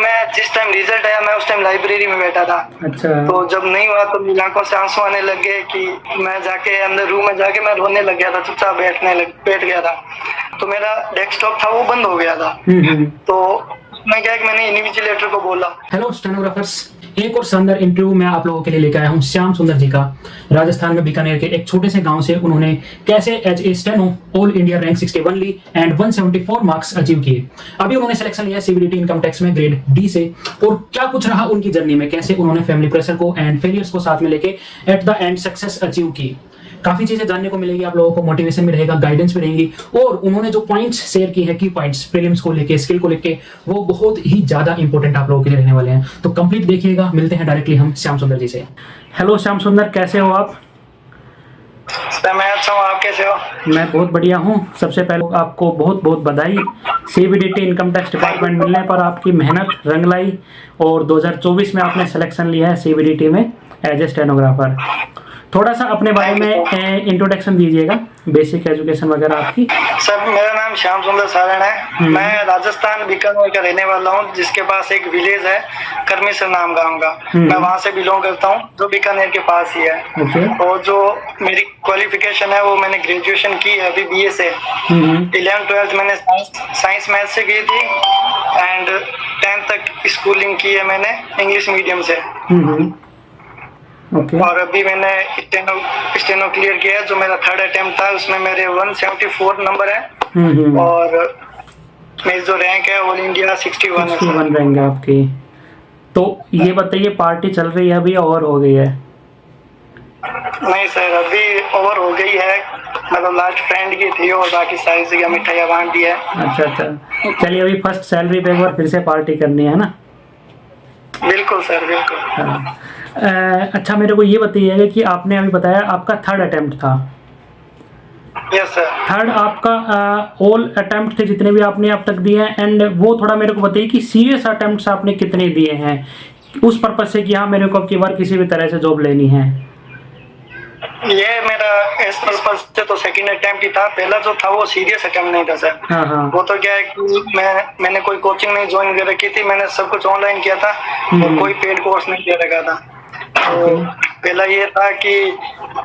मैं जिस time result आया मैं उस टाइम लाइब्रेरी में बैठा था। अच्छा। तो जब नहीं हुआ तो मेरी आंखों से आंसू आने लग गए कि मैं जाके अंदर रूम में जाके मैं रोने लग गया था, चुपचाप बैठ गया था। तो मेरा डेस्कटॉप था वो बंद हो गया था। तो मैं क्या है कि मैंने इन्विजिलेटर को बोला। हेलो स्टेनोग्राफर्स, एक और शानदार इंटरव्यू मैं आप लोगों के लिए लेकर आया हूं श्याम सुंदर जी का। राजस्थान में बीकानेर के एक छोटे से गांव से उन्होंने कैसे as a steno all India rank 61 ली एंड 174 मार्क्स अचीव किए। अभी उन्होंने सिलेक्शन लिया सीबीडीटी इनकम टैक्स में ग्रेड डी से। और क्या कुछ रहा उनकी जर्नी में, कैसे उन्होंने फैमिली प्रेशर को एंड फेलियर्स को साथ में लेके at the end success achieve की। काफी चीजें जानने को मिलेगी आप लोगों को, मोटिवेशन भी रहेगा, गाइडेंस भी रहेंगी। और उन्होंने जो पॉइंट्स शेयर की है, की पॉइंट्स प्रीलिम्स को लेके, स्किल को लेके, वो बहुत ही ज्यादा इंपॉर्टेंट आप लोगों के लिए रहने वाले हैं। तो कंप्लीट देखिएगा। मिलते हैं डायरेक्टली हम श्याम सुंदर जी से। हेलो श्याम सुंदर, कैसे हो आप? मैं अच्छा हूँ, आप कैसे हो? मैं बहुत बढ़िया हूँ। सबसे पहले आपको बहुत बहुत बधाई। सीबीडीटी इनकम टैक्स डिपार्टमेंट मिलने पर आपकी मेहनत रंग लाई और 2024 में आपने सिलेक्शन लिया है सीबीडीटी में एज ए स्टेनोग्राफर। थोड़ा सा अपने बारे में इंट्रोडक्शन दीजिएगा, बेसिक एजुकेशन वगैरह आपकी। सर, मेरा नाम श्याम सुंदर सारण है। मैं राजस्थान बीकानेर का रहने वाला हूँ, जिसके पास एक विलेज है करमीसर नाम गाँव का। मैं वहाँ से बिलोंग करता हूँ, जो बीकानेर के पास ही है। और जो मेरी क्वालिफिकेशन है वो मैंने ग्रेजुएशन की है अभी बीए से। 11th 12th मैंने साइंस मैथ से की थी एंड 10th तक स्कूलिंग की है मैंने इंग्लिश मीडियम से। और अभी मैंने स्टेनो क्लियर किया है, जो मेरा थर्ड अटेम्प्ट था उसमें मेरे 174 नंबर है। और मेरी जो रैंक है ऑल इंडिया 61 रैंक है आपकी। तो ये बताइए, पार्टी चल रही है अभी और हो गई है? नहीं सर, अभी ओवर हो गई है, मतलब लास्ट फ्रेंड की थी और बाकी सारी जगह मिठाइयाँ बांट दी है। अच्छा, चलिए अभी फर्स्ट सैलरी पे एक बार फिर से पार्टी करनी है ना? बिल्कुल सर, बिल्कुल। हाँ। अच्छा, मेरे को ये बताइएगा कि आपने अभी बताया आपका थर्ड अटेम्प्ट था। Yes sir. थर्ड आपका ऑल अटेम्प्ट थे जितने भी आपने अब तक दिए हैं, एंड वो थोड़ा मेरे को बताइए कि सीरियस अटेम्प्ट्स आपने कितने दिए हैं उस पर्पज से कि हाँ मेरे को अब की बार किसी भी तरह से जॉब लेनी है। ये मेरा इस पर्पज से तो सेकंड अटेम्प्ट ही था। पहला जो था वो सीरियस अटेम्प्ट नहीं था सर। हाँ। वो तो क्या है कि मैंने कोई कोचिंग नहीं ज्वाइन कर रखी थी, मैंने सब कुछ ऑनलाइन किया था और कोई पेड कोर्स नहीं किया रखा था। तो पहला ये था कि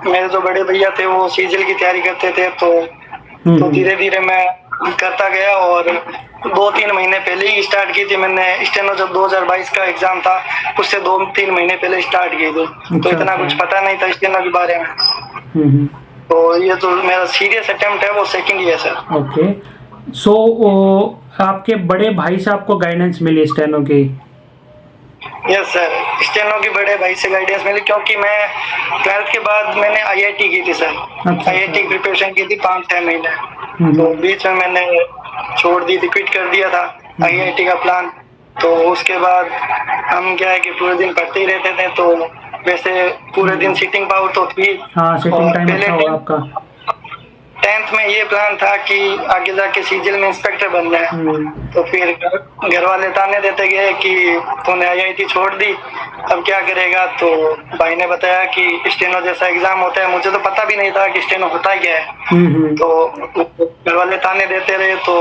मेरे जो बड़े भैया थे वो सीजीएल की तैयारी करते थे, तो धीरे धीरे मैं करता गया और 2-3 महीने पहले ही स्टार्ट की थी मैंने स्टेनो। जब 2022 का एग्जाम था उससे 2-3 महीने पहले स्टार्ट की थी। तो इतना कुछ पता नहीं था स्टेनो के बारे में। तो ये जो मेरा सीरियस अटेम्प्ट है वो सेकंड ही है सर। ओके। सो आपके बड़े भाई से आपको गाइडेंस मिली स्टेनो की? यस सर, स्टेनो की बड़े भाई से गाइडेंस मिली, क्योंकि मैं 12th के बाद मैंने आईआईटी की थी सर। आईआईटी की प्रिपरेशन की थी 5-6 महीने। तो बीच में मैंने छोड़ दी थी, क्विट कर दिया था आईआईटी का प्लान। तो उसके बाद हम क्या है कि पूरे दिन पढ़ते ही रहते थे, तो वैसे पूरे दिन सिटिंग पावर तो थी। हाँ, सिटिंग टाइम अच्छा होगा आपका। 10th में ये प्लान था कि आगे जाके सीजीएल में इंस्पेक्टर बनना है। तो फिर घर वाले ताने देते गए कि तूने आईआईटी छोड़ दी, अब क्या करेगा। तो भाई ने बताया कि स्टेनो जैसा एग्जाम होता है। मुझे तो पता भी नहीं था कि स्टेनो होता क्या है। तो घर वाले ताने देते रहे, तो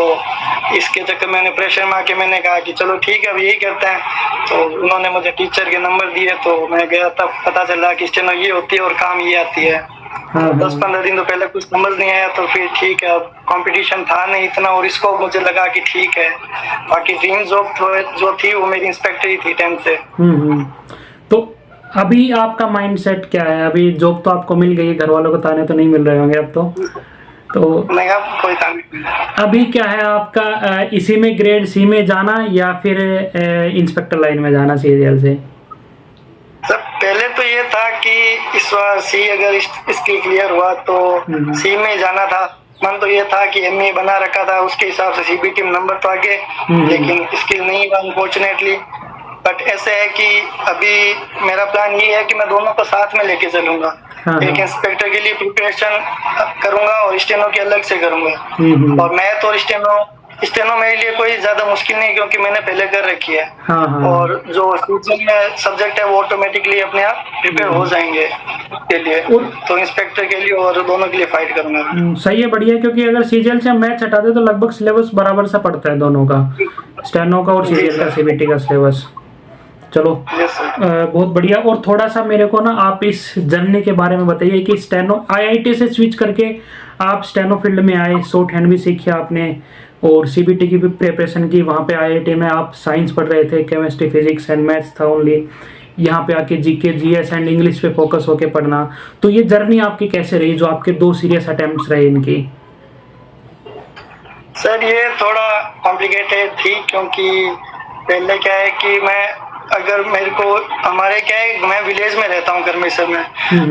इसके चक्कर मैंने प्रेशर में आके मैंने कहा कि चलो ठीक है अब यही करते हैं। तो उन्होंने मुझे टीचर के नंबर दिए, तो मैं गया, तब पता चला कि स्टेनो ये होती है और काम ये आती है। 10-15 दिन तो पहले कुछ समझ नहीं आया, तो फिर ठीक है, अब कंपटीशन था नहीं इतना और इसको मुझे लगा कि ठीक है। बाकी ड्रीम जॉब जो थी वो मेरी इंस्पेक्टर ही थी 10th से। तो अभी आपका माइंडसेट क्या है? अभी जॉब तो आपको मिल गई है, घर वालों को ताने तो नहीं मिल रहे होंगे अब तो नहीं, अब कोई ताने नहीं। अभी क्या है आपका, इसी में ग्रेड सी में जाना या फिर इंस्पेक्टर लाइन में जाना सीजीएल से? सर पहले तो ये था कि इस बार सी अगर स्किल क्लियर हुआ तो सी में जाना था। मन तो ये था कि एमए बना रखा था, उसके हिसाब से सीबीटी में नंबर तो आगे, लेकिन स्किल नहीं हुआ अनफॉर्चुनेटली। बट ऐसे है कि अभी मेरा प्लान ये है कि मैं दोनों को साथ में लेके चलूंगा। एक इंस्पेक्टर के लिए प्रिपरेशन करूंगा और स्टेनो की अलग से करूंगा। और मैथ और स्टेनो स्टेनो मेरे लिए कोई ज्यादा मुश्किल नहीं क्योंकि मैंने पहले कर रखी है। हाँ हाँ। और जो सीजन में सब्जेक्ट है वो ऑटोमेटिकली अपने आप प्रिपेयर हो जाएंगे के लिए। तो इंस्पेक्टर के लिए और दोनों के लिए फाइट करूंगा। सही है, बढ़िया है, क्योंकि अगर सीजीएल से हम मैथ्स हटाते तो लगभग सिलेबस बराबर सा पड़ता है दोनों का, स्टेनो का और सीजीएल का, सीबीटी का सिलेबस। चलो बहुत बढ़िया। और थोड़ा सा मेरे को ना आप इस जर्नी के बारे में बताइए कि स्टेनो आईआईटी से स्विच करके आप स्टेनो फील्ड में आए, शॉर्ट हैंड भी सीखे आपने और सीबीटी की भी प्रिपरेशन की। वहाँ पे आईआईटी में आप साइंस पढ़ रहे थे, केमिस्ट्री फिजिक्स एंड मैथ्स था ओनली। यहाँ पे आके जीके जीएस एंड इंग्लिश पे फोकस होके पढ़ना। तो ये जर्नी आपकी कैसे रही, जो आपके 2 सीरियस अटेम्प्ट्स रहे इनकी? सर ये थोड़ा कॉम्प्लिकेटेड थी क्योंकि पहले क्या है कि मैं अगर मेरे को हमारे क्या है, मैं विलेज में रहता हूँ करमेसर में,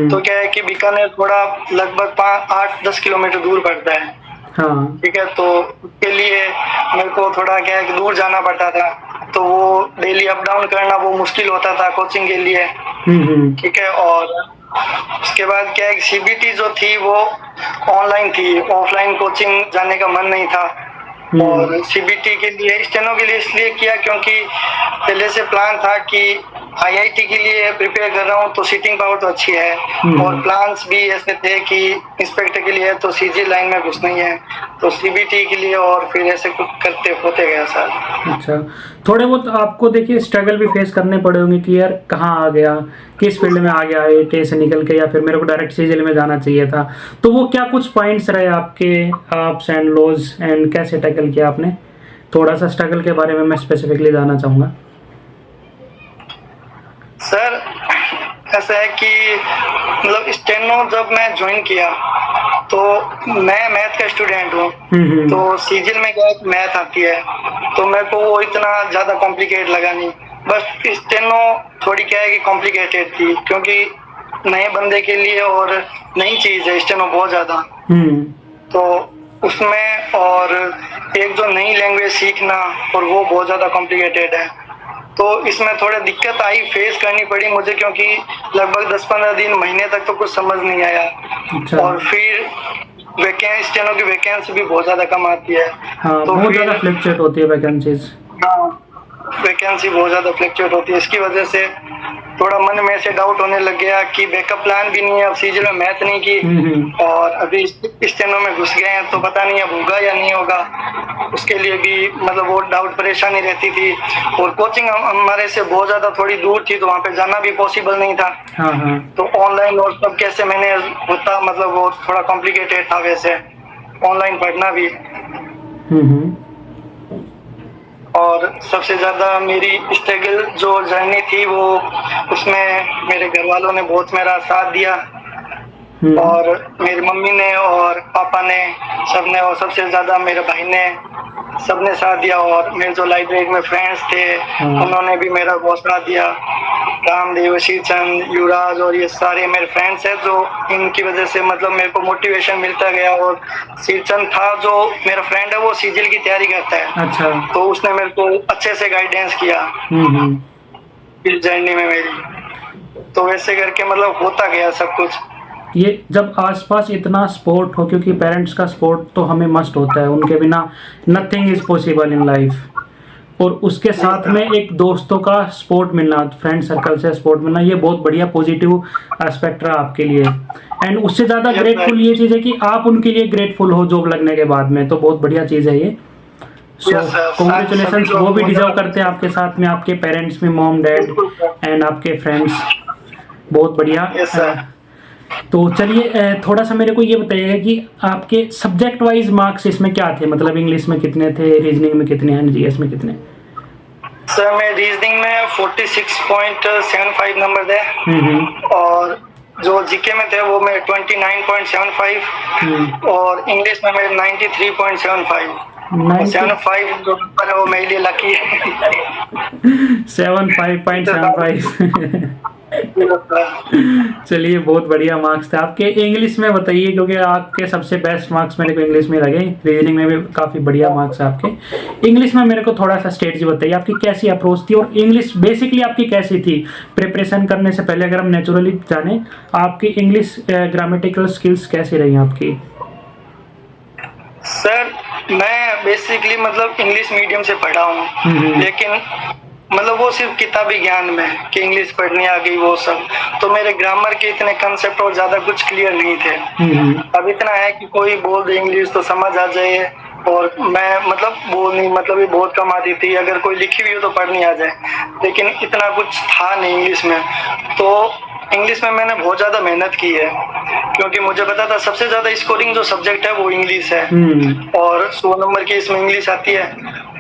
तो क्या है कि बीकानेर थोड़ा लगभग 8-10 किलोमीटर दूर पड़ता है। हाँ। ठीक है, तो उसके लिए मेरे को थोड़ा क्या है कि दूर जाना पड़ता था, तो वो डेली अप डाउन करना वो मुश्किल होता था कोचिंग के लिए। ठीक है, और उसके बाद क्या है कि सीबीटी जो थी वो ऑनलाइन थी, ऑफलाइन कोचिंग जाने का मन नहीं था। और सीबीटी के लिए स्टेनो के लिए इसलिए किया क्योंकि पहले से प्लान था कि आईआईटी के लिए प्रिपेयर कर रहा हूँ तो सीटिंग पावर तो अच्छी है, और प्लान्स भी ऐसे थे कि इंस्पेक्टर के लिए तो सीजी लाइन में घुसना ही है, तो सीबीटी के लिए, और फिर ऐसे कुछ करते होते गया सर। अच्छा, थोड़े बहुत आपको देखिए स्ट्रगल भी फेस करने पड़े होंगे कि यार कहाँ आ गया, किस फील्ड में आ गया आईआईटी से निकल के, या फिर मेरे को डायरेक्ट सीजीएल में जाना चाहिए था। तो वो क्या कुछ पॉइंट्स रहे आपके, अप्स एंड लोज, एंड कैसे टैकल किया आपने? थोड़ा सा स्ट्रगल के बारे में मैं स्पेसिफिकली जानना चाहूँगा। सर ऐसा है कि मतलब स्टेनो जब मैं ज्वाइन किया तो मैं मैथ का स्टूडेंट हूँ, तो सीजीएल में क्या मैथ आती है, तो मेरे को वो इतना ज्यादा कॉम्प्लिकेट लगा नहीं। बस स्टेनो थोड़ी क्या है कि कॉम्प्लिकेटेड थी क्योंकि नए बंदे के लिए और नई चीज है स्टेनो बहुत ज्यादा, तो उसमें और एक जो नई लैंग्वेज सीखना और वो बहुत ज्यादा कॉम्प्लिकेटेड है, तो इसमें थोड़ा दिक्कत आई, फेस करनी पड़ी मुझे क्योंकि लगभग 10-15 दिन महीने तक तो कुछ समझ नहीं आया। अच्छा। और फिर स्टेनो की वैकेंसी भी बहुत ज्यादा कम आती है। हाँ, तो बहुत ज्यादा फ्लक्चुएट होती है वैकेंसीज। हाँ, वैकेंसी बहुत ज्यादा फ्लक्चुएट होती है, इसकी वजह से थोड़ा मन में से डाउट होने लग गया कि बैकअप प्लान भी नहीं है, अब सीजीएल में मैथ नहीं की और अभी स्टेनो में घुस गए हैं तो पता नहीं अब होगा या नहीं होगा, उसके लिए भी मतलब वो डाउट परेशानी रहती थी। और कोचिंग हमारे से बहुत ज्यादा थोड़ी दूर थी तो वहाँ पे जाना भी पॉसिबल नहीं था। तो ऑनलाइन और सब कैसे मैंने होता, मतलब वो थोड़ा कॉम्प्लिकेटेड था वैसे ऑनलाइन पढ़ना भी। और सबसे ज्यादा मेरी स्ट्रगल जो जर्नी थी वो उसमें मेरे घर वालों ने बहुत मेरा साथ दिया, और मेरी मम्मी ने और पापा ने सबने, और सबसे ज्यादा मेरे भाई ने, सबने साथ दिया। और मेरे जो लाइब्रेरी में फ्रेंड्स थे उन्होंने भी मेरा बहुत साथ दिया, रामदेव, श्रीचंद, युवराज और ये सारे मेरे फ्रेंड्स हैं जो इनकी वजह से मतलब मेरे को मोटिवेशन मिलता गया। और श्रीचंद था जो मेरा फ्रेंड है वो सीजीएल की तैयारी करता है। अच्छा। तो उसने मेरे को अच्छे से गाइडेंस किया इस जर्नी में मेरी, तो वैसे करके मतलब होता गया सब कुछ। ये जब आसपास इतना सपोर्ट हो, क्योंकि पेरेंट्स का सपोर्ट तो हमें मस्ट होता है, उनके बिना nothing is possible in life, और उसके साथ में एक दोस्तों का सपोर्ट मिलना, फ्रेंड सर्कल से सपोर्ट मिलना, ये बहुत बढ़िया पॉजिटिव एस्पेक्ट रहा आपके लिए। एंड उससे ज़्यादा ग्रेटफुल ये चीज़ है कि आप उनके लिए ग्रेटफुल हो जॉब लगने के बाद में, तो बहुत बढ़िया चीज़ है ये। सो कॉन्ग्रेचुलेशंस, वो भी डिजर्व करते हैं आपके साथ में आपके पेरेंट्स में, मॉम डैड एंड आपके फ्रेंड्स, बहुत बढ़िया। तो चलिए थोड़ा सा मेरे को ये बताइएगा कि आपके सब्जेक्ट वाइज मार्क्स इसमें क्या थे, मतलब इंग्लिश में कितने थे, रीजनिंग में कितने हैं, जीएस में कितने? सर मैं रीजनिंग में 46.75 नंबर थे, और जो जीके में थे वो मैं 29.75, और इंग्लिश में मैं 93.75। 75 जो नंबर है वो मेरे लिए लकी है। 75.75 चलिए बहुत बढ़िया मार्क्स थे आपके। इंग्लिश में बताइए, क्योंकि आपके सबसे बेस्ट मार्क्स मेरे को इंग्लिश में लगे, रीजनिंग में भी काफ़ी बढ़िया मार्क्स है आपके। इंग्लिश में मेरे को थोड़ा सा स्ट्रेटजी बताइए, आपकी कैसी अप्रोच थी, और इंग्लिश बेसिकली आपकी कैसी थी प्रिपरेशन करने से पहले? अगर हम नेचुरली जाने, आपकी इंग्लिश ग्रामेटिकल स्किल्स कैसी रही आपकी? सर मैं बेसिकली मतलब इंग्लिश मीडियम से पढ़ा हूँ, लेकिन मतलब वो सिर्फ किताबी ज्ञान में कि इंग्लिश पढ़नी आ गई वो सब, तो मेरे ग्रामर के इतने कंसेप्ट और ज्यादा कुछ क्लियर नहीं थे। अब इतना है कि कोई बोल दे इंग्लिश तो समझ आ जाए, और मैं मतलब बोलनी मतलब ये बहुत कम आती थी, अगर कोई लिखी हुई हो तो पढ़नी आ जाए, लेकिन इतना कुछ था नहीं इंग्लिश में। तो इंग्लिश में मैंने बहुत ज़्यादा मेहनत की है, क्योंकि मुझे पता था सबसे ज़्यादा स्कोरिंग जो सब्जेक्ट है वो इंग्लिश है, और 100 नंबर की इसमें इंग्लिश आती है।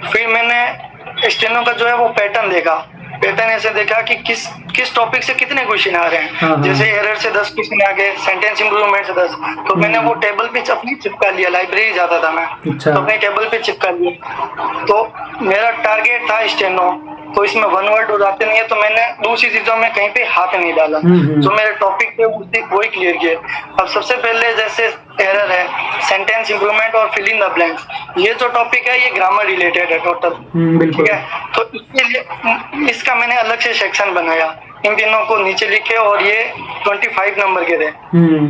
फिर मैंने स्टेनो का जो है वो पैटर्न देखा, पैटर्न ऐसे देखा कि किस टॉपिक से कितने क्वेश्चन आ रहे हैं। जैसे एरर से 10 क्वेश्चन आ गए, सेंटेंस इंप्रूवमेंट से 10, तो मैंने वो टेबल पे अपनी चिपका लिया, लाइब्रेरी जाता था मैं, तो अपने टेबल पे चिपका लिया। तो मेरा टारगेट था स्टेनो, तो इसमें वन वर्ड हो जाते नहीं है, तो मैंने दूसरी चीजों में कहीं पे हाथ नहीं डाला, जो मेरे टॉपिक पे वही क्लियर किए। अब सबसे पहले जैसे एरर है, सेंटेंस इंप्रूवमेंट और फिल इन द ब्लैंक्स, ये जो टॉपिक है ये ग्रामर रिलेटेड है टोटल, ठीक है। तो इसके लिए इसका मैंने अलग से सेक्शन बनाया, इन तीनों को नीचे लिखे, और ये 25 नंबर के थे।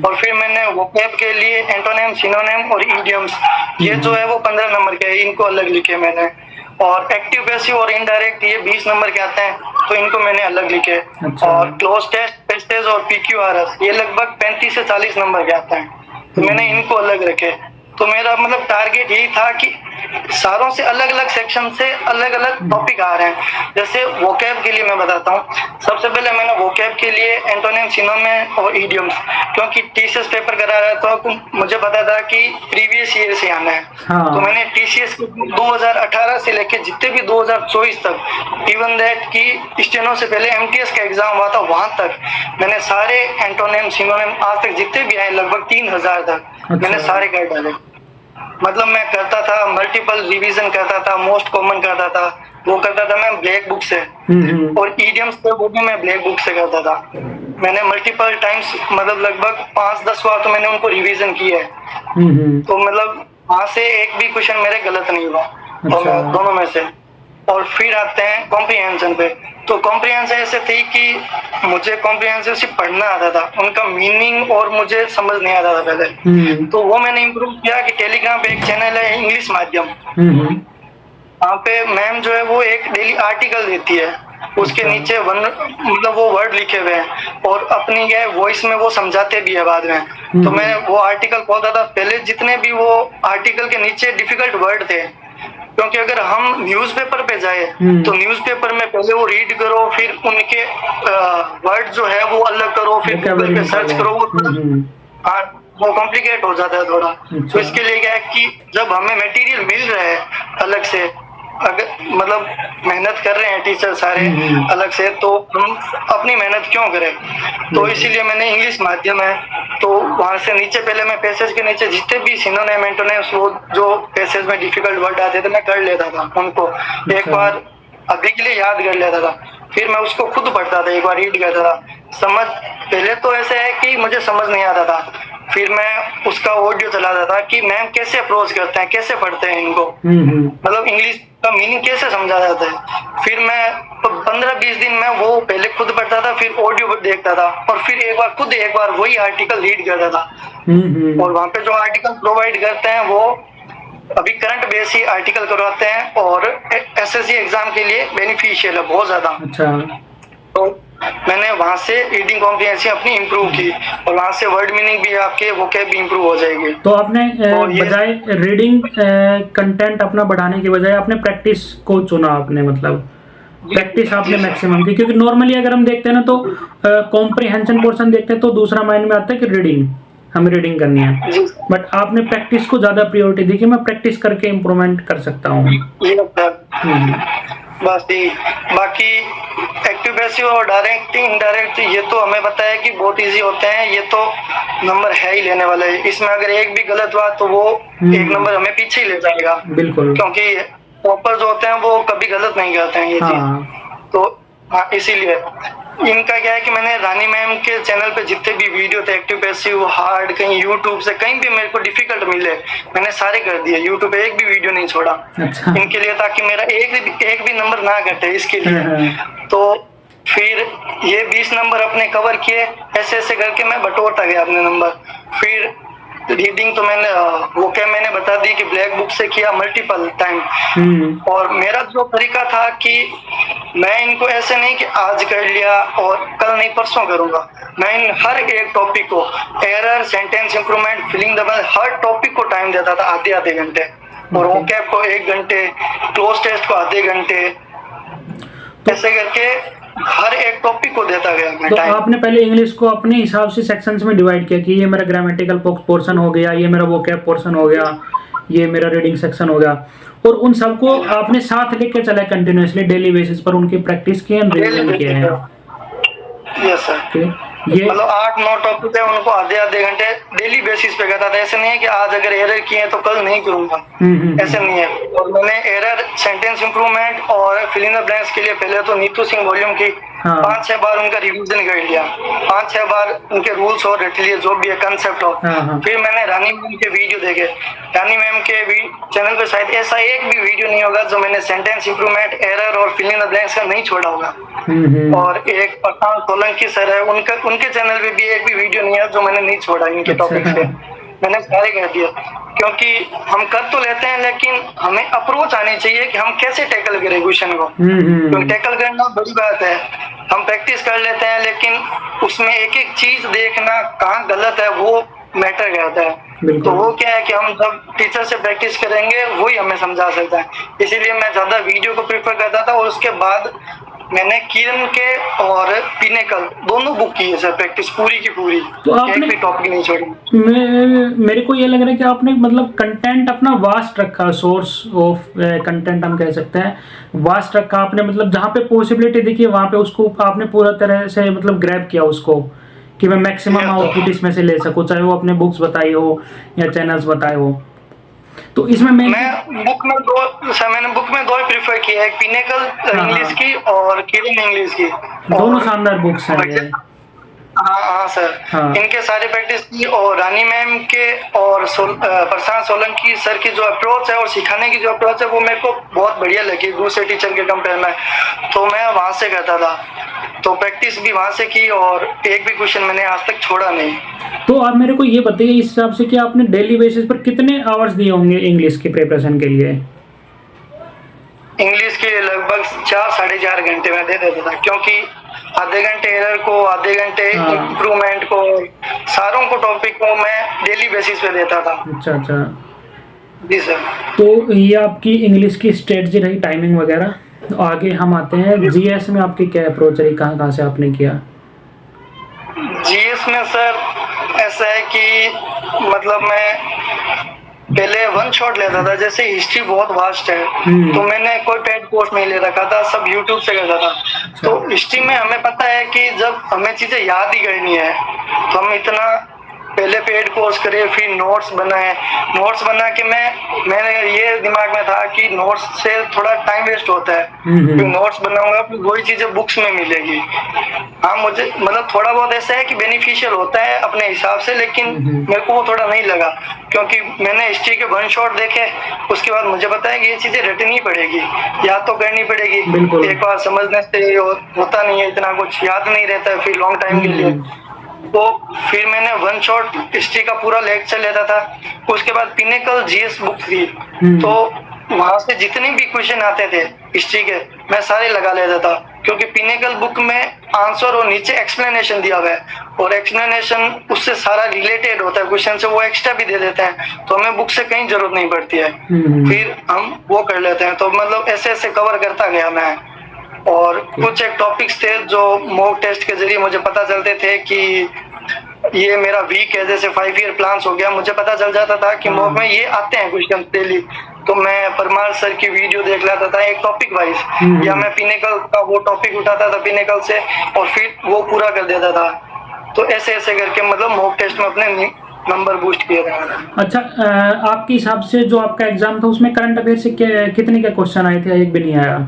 और फिर मैंने वोकैब के लिए एंटोनिम, सिनोनिम और इडियम्स, ये जो है वो 15 नंबर के, इनको अलग लिखे मैंने। और एक्टिव, पैसिव और इनडायरेक्ट ये 20 नंबर के आते हैं, तो इनको मैंने अलग लिखे। और क्लोज टेस्ट, पेस्टेज और PQRS ये लगभग 35 से 40 नंबर के आते हैं, तो मैंने इनको अलग रखे। तो मेरा मतलब टारगेट यही था कि सारों से अलग अलग सेक्शन से अलग अलग टॉपिक आ रहे हैं। जैसे वोकैब के लिए मैं बताता हूँ, सबसे पहले मैंने वोकैब के लिए एंटोनिम, सिनोनिम और इडियम्स, क्योंकि TCS पेपर करा रहा था तो मुझे पता था कि प्रीवियस ईयर से आना है। तो मैंने TCS 2018 से लेके जितने भी 2024 तक, इवन दैट की स्टेनो से पहले MTS का एग्जाम हुआ था वहां तक, मैंने सारे एंटोनिम, सिनोनिम आज तक जितने भी आए लगभग 3000 तक मैंने सारे कर डाले। मतलब मैं करता था, मल्टीपल रिवीजन करता था, मोस्ट कॉमन करता था, वो करता था मैं ब्लैक बुक से, और इडियम्स थे वो भी मैं ब्लैक बुक से करता था। मैंने मल्टीपल टाइम्स मतलब लगभग 5-10 बार तो मैंने उनको रिवीजन किया है। तो मतलब वहां से एक भी क्वेश्चन मेरे गलत नहीं हुआ, दोनों में से। और फिर आते हैं कॉम्प्रिहेंशन पे, तो कॉम्प्रिहेंशन ऐसे थी कि मुझे कॉम्प्रिहेंशन सिर्फ पढ़ना आता था, उनका मीनिंग और मुझे समझ नहीं आता था पहले। तो वो मैंने इम्प्रूव किया कि टेलीग्राम पे एक चैनल है इंग्लिश माध्यम, वहाँ पे मैम जो है वो एक डेली आर्टिकल देती है, उसके नीचे मतलब वो वर्ड लिखे हुए हैं, और अपनी ये वॉइस में वो समझाते भी है बाद में। तो मैं वो आर्टिकल पढ़ता था, पहले जितने भी वो आर्टिकल के नीचे डिफिकल्ट वर्ड थे, क्योंकि अगर हम न्यूज़पेपर पे जाए तो न्यूज़पेपर में पहले वो रीड करो, फिर उनके वर्ड जो है वो अलग करो, फिर गूगल पे सर्च करो, वो कॉम्प्लिकेट हो जाता है थोड़ा। तो इसके लिए क्या है कि जब हमें मटेरियल मिल रहा है अलग से, अगर मतलब मेहनत कर रहे हैं टीचर सारे अलग से, तो हम अपनी मेहनत क्यों करें। तो इसीलिए मैंने इंग्लिश माध्यम है, तो वहां से नीचे पहले मैं पैसेज के नीचे जितने भी सिनोनिम, एंटोनिम्स, वो जो पैसेज में डिफिकल्ट वर्ड आते थे मैं कर लेता था, उनको एक बार अभी के लिए याद कर लेता था, फिर मैं उसको खुद पढ़ता था, एक बार रीड करता था। समझ पहले तो ऐसे है कि मुझे समझ नहीं आता था, फिर मैं उसका ऑडियो चलाता था कि मैम कैसे अप्रोच करते हैं, कैसे पढ़ते हैं इनको, मतलब इंग्लिश का मीनिंग कैसे समझा जाता है। फिर मैं 15-20 दिन में वो पहले खुद पढ़ता था, फिर ऑडियो देखता था, और फिर एक बार वही आर्टिकल रीड करता था। और वहाँ पे जो आर्टिकल प्रोवाइड करते हैं वो अभी करंट बेस ही आर्टिकल करवाते हैं, और SSC एग्जाम के लिए बेनिफिशियल है बहुत ज्यादा। तो मैंने वहां से रीडिंग कॉम्प्रिहेंशन अपनी इंप्रूव की, और वहां से वर्ड मीनिंग भी आपके वोकैब भी इंप्रूव हो जाएगी। तो आपने बजाय रीडिंग कंटेंट अपना बढ़ाने के बजाय आपने प्रैक्टिस को चुना, आपने मतलब प्रैक्टिस आपने मैक्सिमम की, क्योंकि नॉर्मली अगर हम देखते हैं ना तो कॉम्प्रिहेंशन पोर्शन देखते हैं तो दूसरा माइंड में आता है कि रीडिंग, हमें रीडिंग करनी है, बट आपने प्रैक्टिस को ज्यादा प्रायोरिटी दी कि मैं प्रैक्टिस करके इम्प्रूवमेंट कर सकता हूँ। बस बाकी एक्टिव, पैसिव और डायरेक्ट, इनडायरेक्ट ये तो हमें पता है कि बहुत इजी होते हैं, ये तो नंबर है ही लेने वाले। इसमें अगर एक भी गलत हुआ तो वो एक नंबर हमें पीछे ही ले जाएगा, बिल्कुल, क्योंकि टॉपर जो होते हैं वो कभी गलत नहीं करते हैं ये चीज। तो हाँ, इसीलिए इनका क्या है कि मैंने रानी मैम के चैनल पे जितने भी वीडियो थे एक्टिव, पैसिव, हार्ड, कहीं यूट्यूब से कहीं भी मेरे को डिफिकल्ट मिले मैंने सारे कर दिए, यूट्यूब पे एक भी वीडियो नहीं छोड़ा। अच्छा। इनके लिए, ताकि मेरा एक भी नंबर ना घटे इसके लिए। तो फिर ये 20 नंबर अपने कवर किए, ऐसे ऐसे करके मैं बटोरता गया अपने नंबर। फिर रीडिंग तो मैंने वो क्या मैंने बता दी कि ब्लैक बुक से किया मल्टीपल टाइम। और मेरा जो तरीका था कि मैं इनको ऐसे नहीं कि आज कर लिया और कल नहीं परसों करूंगा, मैं इन हर एक टॉपिक को error, sentence improvement, filling the blank, हर टॉपिक को टाइम देता था आधे आधे घंटे, और वो कैप को 1 घंटे, क्लोज टेस्ट को आधे घंटे, ऐसे करके हर एक टॉपिक को देता गया मैं तो टाइम। आपने पहले इंग्लिश को अपने हिसाब से सेक्शंस में डिवाइड किया कि ये मेरा ग्रामेटिकल पोर्शन हो गया, ये मेरा वोकैब पोर्शन हो गया, ये मेरा रीडिंग सेक्शन हो गया, और उन सबको आपने साथ लेके चला कंटिन्यूअसली डेली बेसिस पर उनकी प्रैक्टिस की एंड रिवीजन किए हैं। यस सर, ये मतलब 8-9 टॉपिक है, उनको आधे आधे घंटे डेली बेसिस पे करता था। ऐसे नहीं है कि आज अगर एरर किए तो कल नहीं करूंगा, ऐसे नहीं है। और मैंने एरर, सेंटेंस इंप्रूवमेंट और फिल इन द ब्लैंक्स के लिए पहले तो नीतू सिंह वॉल्यूम की 5-6 बार उनका रिवीजन कर लिया, 5-6 बार उनके रूल्स और रट लिए, जो भी है कंसेप्ट हो। फिर मैंने रानी मैम के वीडियो देखे, रानी मैम के भी चैनल पे शायद ऐसा एक भी वीडियो नहीं होगा जो मैंने सेंटेंस इंप्रूवमेंट, एरर और फिल इन द ब्लैंक्स का नहीं छोड़ा होगा। और एक प्रशांत सोलंकी सर है, उनके चैनल पे भी एक भी वीडियो नहीं है जो मैंने नहीं छोड़ा इनके टॉपिक पे, मैंने सारे कर दिया। क्योंकि हम कर तो लेते हैं लेकिन हमें अप्रोच आनी चाहिए कि हम कैसे टैकल करें क्वेश्चन को, क्योंकि टैकल करना बड़ी बात है। हम प्रैक्टिस कर लेते हैं लेकिन उसमें एक एक चीज देखना कहाँ गलत है वो मैटर करता है। तो वो क्या है कि हम जब टीचर से प्रैक्टिस करेंगे वही हमें समझा सकता है, इसीलिए मैं ज्यादा वीडियो को प्रेफर करता था। और उसके बाद मैंने किरण के और पिनेकल दोनों बुक की है सर, प्रैक्टिस पूरी की पूरी, तो आपने एक भी टॉपिक नहीं छोड़ी। मेरे को ये लग रहा है कि आपने मतलब कंटेंट अपना वास्ट रखा, सोर्स ऑफ कंटेंट हम कह सकते हैं वास्ट रखा आपने, मतलब जहाँ पे पॉसिबिलिटी दिखी वहाँ पे उसको आपने पूरा तरह से मतलब ग्रैब किया उसको कि मैं मैक्सिमम आउटपुट इसमें से ले सकूँ, चाहे वो अपने बुक्स बताई हो या चैनल्स बताए हो। तो इसमें मैंने बुक में दो ही प्रीफर किया है, एक पिनेकल इंग्लिश की और किरण इंग्लिश की, दोनों शानदार बुक्स हैं ये। हाँ सर, इनके सारे प्रैक्टिस की। और रानी मैम के और प्रशांत सोलंकी सर की जो अप्रोच है और सिखाने की जो अप्रोच है वो मेरे को बहुत बढ़िया लगी दूसरे टीचर के कंपेयर में, तो मैं वहां से करता था, तो प्रैक्टिस भी वहां से की और एक भी क्वेश्चन मैंने आज तक छोड़ा नहीं। तो आप मेरे को ये बताइए इस हिसाब से कि आपने डेली बेसिस पर कितने आवर्स दिए होंगे इंग्लिश की प्रिपरेशन के लिए? इंग्लिश के लिए लगभग 4-4.5 घंटे में दे देता था, क्योंकि आधे घंटे एरर को, आधे घंटे इम्प्रूवमेंट को, सारों को टॉपिक को मैं डेली बेसिस पे देता था। अच्छा जी सर। तो ये आपकी इंग्लिश की स्ट्रेटजी रही, टाइमिंग वगैरह। तो आगे हम आते हैं जीएस में आपकी क्या अप्रोच रही, कहाँ से आपने किया? जीएस में सर ऐसा है कि मतलब मैं पहले वन शॉट लेता था, जैसे हिस्ट्री बहुत वास्ट है तो मैंने कोई पेड कोर्स नहीं ले रखा था, सब यूट्यूब से करता था। तो हिस्ट्री में हमें पता है कि जब हमें चीजें याद ही करनी है तो हम इतना पहले पेड कोर्स करे, फिर नोट्स बनाए, नोट्स बना के मैंने ये दिमाग में था कि नोट्स से थोड़ा टाइम वेस्ट होता है, फिर नोट्स बनाऊंगा फिर वही चीजें बुक्स में मिलेगी। हाँ मुझे मतलब थोड़ा बहुत ऐसा है कि बेनिफिशियल होता है अपने हिसाब से, लेकिन मेरे को वो थोड़ा नहीं लगा, क्योंकि मैंने हिस्ट्री के वन शॉट देखे, उसके बाद मुझे पता है कि ये चीजें रटनी पड़ेगी, याद तो करनी पड़ेगी, एक बार समझने से होता नहीं है, इतना कुछ याद नहीं रहता है फिर लॉन्ग टाइम के लिए। तो फिर मैंने वन शॉट हिस्ट्री का पूरा लेक्चर लेता था। उसके बाद पिनेकल जीएस बुक थी, तो वहां से जितने भी क्वेश्चन आते थे हिस्ट्री के मैं सारे लगा लेता था, क्योंकि पिनेकल बुक में आंसर और नीचे एक्सप्लेनेशन दिया हुआ है, और एक्सप्लेनेशन उससे सारा रिलेटेड होता है क्वेश्चन से, वो एक्स्ट्रा भी दे देते हैं, तो हमें बुक से कहीं जरूरत नहीं पड़ती है, फिर हम वो कर लेते हैं। तो मतलब ऐसे ऐसे कवर करता गया मैं। और कुछ एक टॉपिक्स थे जो मॉक टेस्ट के जरिए मुझे पता चलते थे कि ये मेरा वीक है, जैसे 5 ईयर प्लान्स हो गया, मुझे पता चल जाता था कि मॉक में ये आते हैं क्वेश्चन डेली, तो मैं परमार सर की वीडियो देख लेता था एक टॉपिक वाइज, या मैं पिनेकल का वो टॉपिक उठाता था पिनेकल से और फिर वो पूरा कर देता था। तो ऐसे ऐसे करके मतलब मॉक टेस्ट में अपने नंबर बूस्ट किया था। अच्छा, आपके हिसाब से जो आपका एग्जाम था उसमें करंट अफेयर से कितने के क्वेश्चन आए थे? एक भी नहीं आया?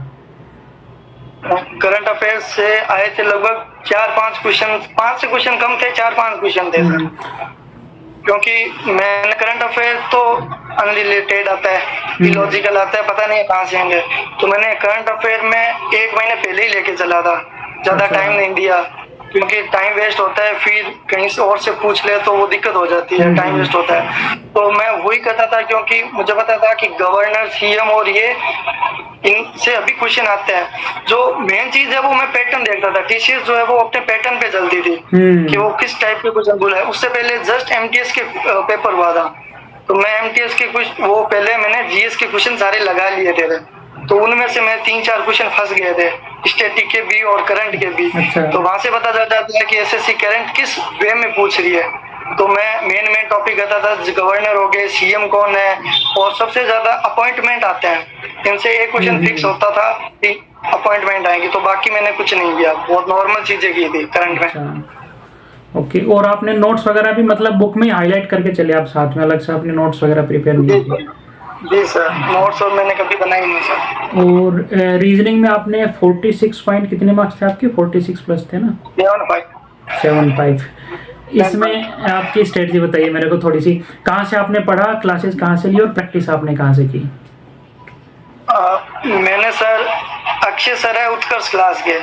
करंट अफेयर्स से आए थे लगभग 4-5 क्वेश्चन, 5 से क्वेश्चन कम थे, 4-5 क्वेश्चन थे सर, क्योंकि मैंने करंट अफेयर तो अनरिलेटेड आता है, इलॉजिकल आता है, पता नहीं कहाँ से आएंगे, तो मैंने करंट अफेयर में 1 महीने पहले ही लेके चला था, ज्यादा टाइम नहीं दिया, क्योंकि टाइम वेस्ट होता है, फिर कहीं से और से पूछ ले तो वो दिक्कत हो जाती है, टाइम वेस्ट होता है। तो मैं वही करता था क्योंकि मुझे पता था कि गवर्नर, सीएम और ये इनसे अभी क्वेश्चन आते हैं। जो मेन चीज है वो मैं पैटर्न देखता था, टीसीएस जो है वो अपने पैटर्न पे चलती थी कि वो किस टाइप के क्वेश्चन बोला है। उससे पहले जस्ट एमटीएस के पेपर हुआ था, तो मैं एमटीएस के कुछ वो पहले मैंने जीएस के क्वेश्चन सारे लगा लिए थे, तो उनमें से मैं 3-4 क्वेश्चन फंस गए थे, स्टैटिक के भी और करंट के भी। अच्छा। तो वहां से पता चल जाता है कि एसएससी करंट किस वे में पूछ रही है। तो मैं मेन टॉपिक आता था, गवर्नर हो गए, सीएम कौन है, और सबसे ज्यादा अपॉइंटमेंट आते हैं, इनसे एक क्वेश्चन फिक्स होता था कि अपॉइंटमेंट आएंगे। तो बाकी मैंने कुछ नहीं किया, बहुत नॉर्मल चीजें की थी करंट में। अच्छा। ओके, और आपने नोट्स वगैरह भी मतलब बुक में हाईलाइट करके चले आप साथ में, अलग से आपने नोट्स वगैरह प्रिपेयर नहीं किए? जी सर, नोट्स और मैंने कभी बनाई नहीं सर। और रीजनिंग में आपने 46 पॉइंट कितने मार्क्स थे आपके? 46 प्लस थे ना? 75। इसमें आपकी स्ट्रेटजी बताइए मेरे को थोड़ी सी, कहाँ से आपने पढ़ा, क्लासेस कहाँ से ली और प्रैक्टिस आपने कहाँ से की? मैंने सर अक्षय सर है उत्कर्ष क्लास के,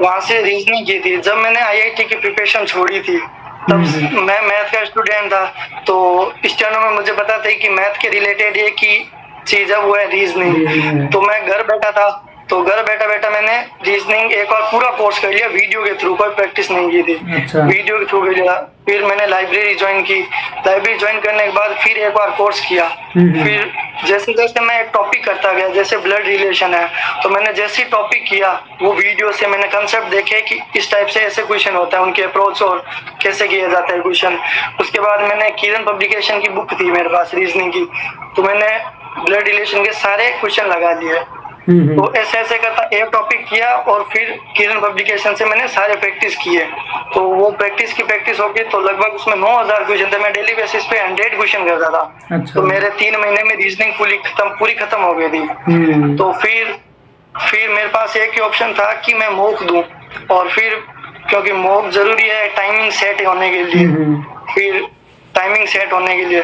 वहाँ से रीजनिंग की थी। जब मैंने आईआईटी की प्रिपरेशन छोड़ी थी तब मैं मैथ का स्टूडेंट था, तो स्टेनो में मुझे पता था कि मैथ के रिलेटेड एक ही चीज है वो है रीजनिंग। तो मैं घर बैठा था, तो घर बैठा बैठा मैंने रीजनिंग एक और पूरा कोर्स कर लिया वीडियो के थ्रू, कोई प्रैक्टिस नहीं की थी। अच्छा। वीडियो के थ्रू कर लिया। फिर मैंने लाइब्रेरी ज्वाइन की, लाइब्रेरी ज्वाइन करने के बाद फिर एक बार कोर्स किया। फिर जैसे जैसे मैं एक टॉपिक करता गया, जैसे ब्लड रिलेशन है, तो मैंने जैसे टॉपिक किया वो वीडियो से मैंने कंसेप्ट देखे कि इस टाइप से ऐसे क्वेश्चन होता है, उनके अप्रोच और कैसे किया जाता है क्वेश्चन। उसके बाद मैंने किरण पब्लिकेशन की बुक थी मेरे पास रीजनिंग की, तो मैंने ब्लड रिलेशन के सारे क्वेश्चन लगा दिए। तो ऐसे ऐसे करता एक टॉपिक किया और फिर किरण पब्लिकेशन से मैंने सारे प्रैक्टिस किए। तो वो प्रैक्टिस हो गई, तो लगभग उसमें 9000 क्वेश्चन थे। मैं डेली बेसिस पे 100 क्वेश्चन करता था। अच्छा। तो मेरे 3 महीने में रीजनिंग पूरी खत्म हो गई थी। तो फिर मेरे पास एक ही ऑप्शन था कि मैं मॉक दूं, और फिर क्योंकि मॉक जरूरी है टाइमिंग सेट होने के लिए,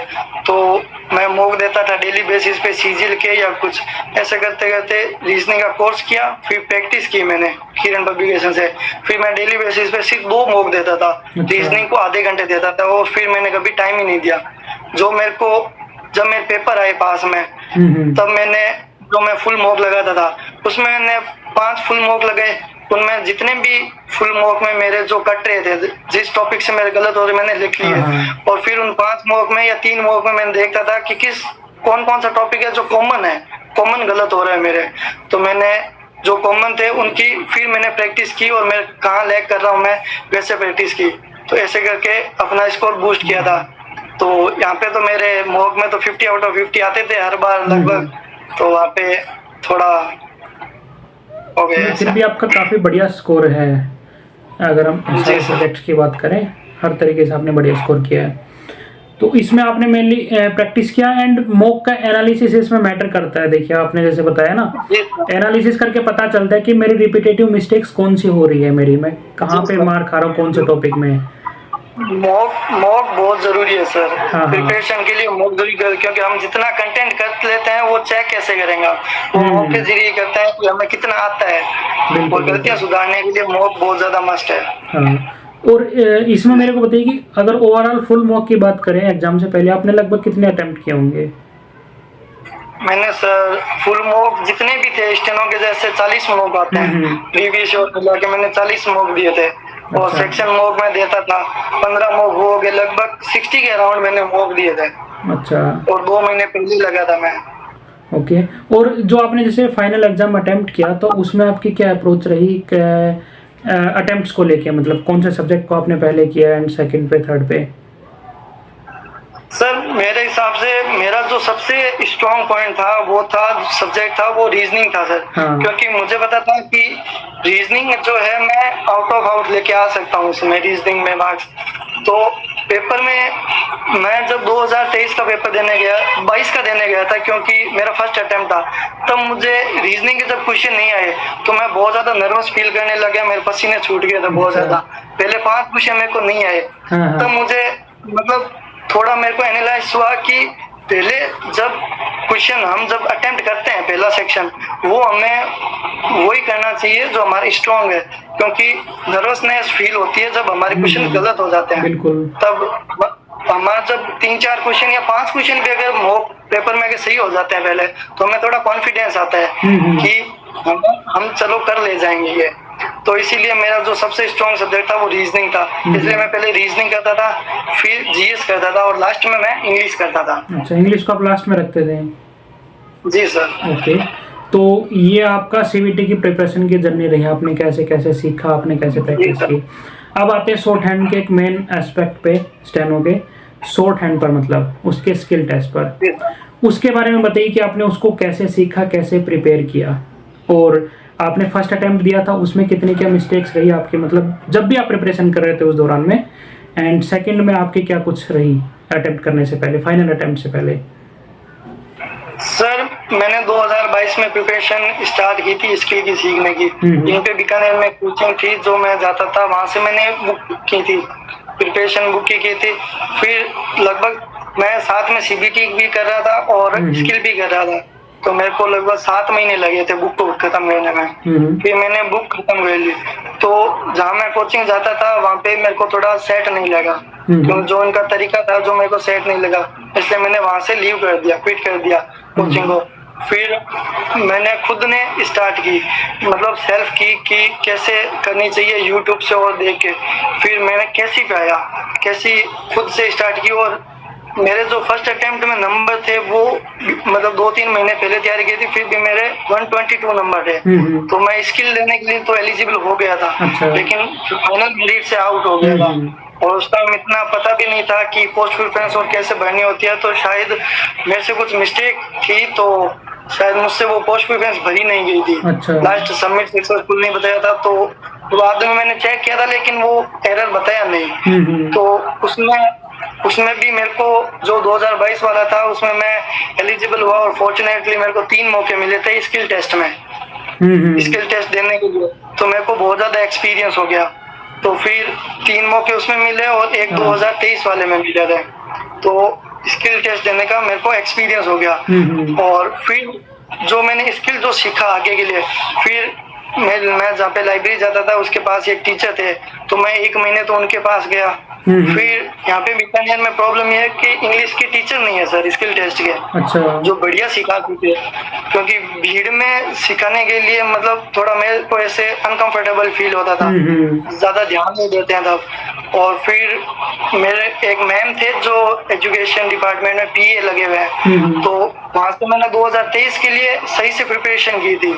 तो मैं मॉक देता था डेली बेसिस पे सीजिल के या कुछ ऐसे करते करते रीजनिंग का कोर्स किया। फिर प्रैक्टिस की मैंने किरण पब्लिकेशन से। फिर मैं डेली बेसिस पे सिर्फ 2 मॉक देता था। रीजनिंग को आधे घंटे देता था, और फिर मैंने कभी टाइम ही नहीं दिया। जब मेरे पेपर आए पास में, तब मैं फुल मॉक लगाता था, उसमें मैंने 5 फुल मॉक लगाए। उनमें जितने भी फुल मॉक में मेरे जो कट रहे थे, जिस टॉपिक से मेरे गलत हो रहे मैंने लिख लिए। और फिर उन 5 मॉक में या 3 मॉक में मैंने देखता था कि कौन सा टॉपिक है जो कॉमन गलत हो रहा है मेरे। तो मैंने जो कॉमन थे उनकी फिर मैंने प्रैक्टिस की, और मैं कहाँ लैग कर रहा हूँ मैं वैसे प्रैक्टिस की। तो ऐसे करके अपना स्कोर बूस्ट किया था। तो यहाँ पे तो मेरे मॉक में तो 50 आउट ऑफ 50 आते थे हर बार लगभग। तो वहाँ पे थोड़ा हो गया। फिर भी आपका काफ़ी बढ़िया स्कोर है, अगर हम सारे सब्जेक्ट्स की बात करें, हर तरीके से आपने बढ़िया स्कोर किया है। तो इसमें आपने मेनली प्रैक्टिस किया, एंड मॉक का एनालिसिस इसमें मैटर करता है। देखिए आपने जैसे बताया ना, एनालिसिस करके पता चलता है कि मेरी रिपीटेटिव मिस्टेक्स कौन सी हो रही है, मैं कहाँ पे मार खा रहा हूँ, कौन से टॉपिक में। मॉक बहुत जरूरी है सर। प्रिपरेशन के लिए मॉक जरूरी है, क्योंकि हम जितना कंटेंट कर लेते हैं वो चेक कैसे करेंगे, वो मॉक के जरिए करते हैं कि हमें कितना आता है, और गलतियां सुधारने के लिए मॉक बहुत ज्यादा मस्ट है। और इसमें मेरे को बताइए कि अगर ओवरऑल फुल मॉक की बात करें एग्जाम से पहले, आपने लगभग कितने अटेम्प्ट किए होंगे? मैंने सर फुल मॉक जितने भी थे स्टेनो के जैसे 40 मॉक आते हैं, प्रीवियस ईयर मिला के मैंने 40 मॉक दिए थे। और सेक्शन मॉक में देता था 15 मॉक हो गए, लगभग 60 के अराउंड मैंने मॉक दिए थे। अच्छा। और 2 महीने पहले लगा था मैं। ओके। और जो आपने जैसे फाइनल एग्जाम अटेम्प्ट किया, तो उसमें आपकी क्या अप्रोच रही अटेम्प्ट्स को लेके, मतलब कौन से सब्जेक्ट को आपने पहले किया एंड सेकंड पे, थर्ड पे? सर मेरे हिसाब से मेरा जो सबसे स्ट्रॉन्ग पॉइंट था वो सब्जेक्ट था वो रीजनिंग था सर। क्योंकि मुझे पता था कि रीजनिंग जो है मैं आउट ऑफ आउट लेके आ सकता हूँ उसमें, रीजनिंग में मार्क्स। तो पेपर में मैं जब 2023 का पेपर देने गया, 22 का देने गया था, क्योंकि मेरा फर्स्ट अटेम्प्ट था, तब मुझे रीजनिंग के जब क्वेश्चन नहीं आए तो मैं बहुत ज्यादा नर्वस फील करने लगा, मेरे पसीने छूट गए थे बहुत ज्यादा। पहले 5 क्वेश्चन मेरे को नहीं आए, तब मुझे मतलब थोड़ा मेरे को एनालाइज हुआ कि पहले जब क्वेश्चन हम जब अटेम्प्ट करते हैं पहला सेक्शन, वो हमें वही करना चाहिए जो हमारा स्ट्रॉन्ग है, क्योंकि नर्वसनेस फील होती है जब हमारे क्वेश्चन गलत हो जाते हैं। बिल्कुल। तब हमारा जब 3-4 क्वेश्चन या 5 क्वेश्चन भी अगर मॉक पेपर में अगर सही हो जाते हैं पहले, तो हमें थोड़ा कॉन्फिडेंस आता है कि हम चलो कर ले जाएंगे ये। तो इसीलिए मेरा जो सबसे स्ट्रॉन्ग सब्जेक्ट था वो रीजनिंग था, इसलिए मैं पहले रीजनिंग करता था, फिर जीएस करता था और लास्ट में मैं इंग्लिश करता था। अच्छा, इंग्लिश को आप लास्ट में रखते थे? जी सर। ओके, तो ये आपका सीबीटी की प्रिपरेशन की जर्नी रही, आपने कैसे कैसे सीखा, आपने कैसे प्रैक्टिस की। अब आते हैं शॉर्ट हैंड के एक मेन एस्पेक्ट पे, स्टेनो के शॉर्ट हैंड पर, मतलब उसके स्किल टेस्ट पर। उसके बारे में बताइए कि आपने उसको कैसे सीखा, कैसे प्रिपेयर किया, और आपने फर्स्ट अटेम्प्ट दिया था उसमें कितनी क्या मिस्टेक्स रही आपकी, मतलब जब भी आप प्रिपरेशन कर रहे थे उस दौरान में, एंड सेकंड में आपकी क्या कुछ रही अटेम्प्ट करने से पहले, फाइनल अटेम्प्ट से पहले। सर मैंने 2022 में प्रिपरेशन स्टार्ट की थी स्किल की सीखने की। यहीं पे बीकानेर में कोचिंग थी जो मैं जाता था, वहां से मैंने बुक की थी, प्रिपरेशन बुक की थी। फिर लगभग मैं साथ में सीबीटी भी कर रहा था और स्किल भी कर रहा था, तो मेरे को लगभग 7 महीने लगे थे बुक को खत्म करने में। फिर मैंने बुक खत्म कर ली, तो जहाँ मैं कोचिंग जाता था वहाँ पे मेरे को थोड़ा सेट नहीं लगा, क्योंकि जो उनका तरीका था जो मेरे को सेट नहीं लगा, इसलिए मैंने वहाँ से लीव कर दिया, क्विट कर दिया कोचिंग को। फिर मैंने खुद ने स्टार्ट की, मतलब सेल्फ की कि कैसे करनी चाहिए यूट्यूब से और देख के। फिर मैंने कैसी पे आया, कैसी खुद से स्टार्ट की, और मेरे जो फर्स्ट अटेम्प्ट में नंबर थे वो मतलब 2-3 महीने पहले तैयारी की थी, फिर भी मेरे 122 नंबर थे। तो मैं स्किल लेने के लिए तो एलिजिबल हो गया था। अच्छा। लेकिन फाइनल मेरिट से आउट हो गया था, और उस टाइम इतना पता भी नहीं था कि पोस्ट प्रेफरेंस और कैसे भरनी होती है, तो शायद मेरे से कुछ मिस्टेक थी, तो शायद मुझसे वो पोस्ट प्रेफरेंस भरी नहीं गई थी। अच्छा। लास्ट सबमिट सक्सेसफुल नहीं बताया था, तो बाद में मैंने चेक किया था लेकिन वो एरर बताया नहीं। तो उसमें भी मेरे को जो 2022 वाला था उसमें मैं एलिजिबल हुआ, और फॉर्चुनेटली मेरे को 3 मौके मिले थे स्किल टेस्ट में, स्किल टेस्ट देने के लिए। तो मेरे को बहुत ज्यादा एक्सपीरियंस हो गया, तो फिर 3 मौके उसमें मिले और एक 2023 वाले में मिले थे, तो स्किल टेस्ट देने का मेरे को एक्सपीरियंस हो गया। और फिर जो मैंने स्किल जो सीखा आगे के लिए, फिर मैं जहाँ पे लाइब्रेरी जाता था उसके पास एक टीचर थे, तो मैं 1 महीने तो उनके पास गया। फिर यहाँ पे बीकानेर में प्रॉब्लम ये है कि इंग्लिश के टीचर नहीं है सर स्किल टेस्ट के। अच्छा। जो बढ़िया सिखाते थे, क्योंकि भीड़ में सिखाने के लिए मतलब थोड़ा मेरे को ऐसे अनकंफर्टेबल फील होता था, ज्यादा ध्यान नहीं देते हैं तब। और फिर मेरे एक मैम थे जो एजुकेशन डिपार्टमेंट में पीए लगे हुए हैं, तो वहां से मैंने 2023 के लिए सही से प्रिपरेशन की थी।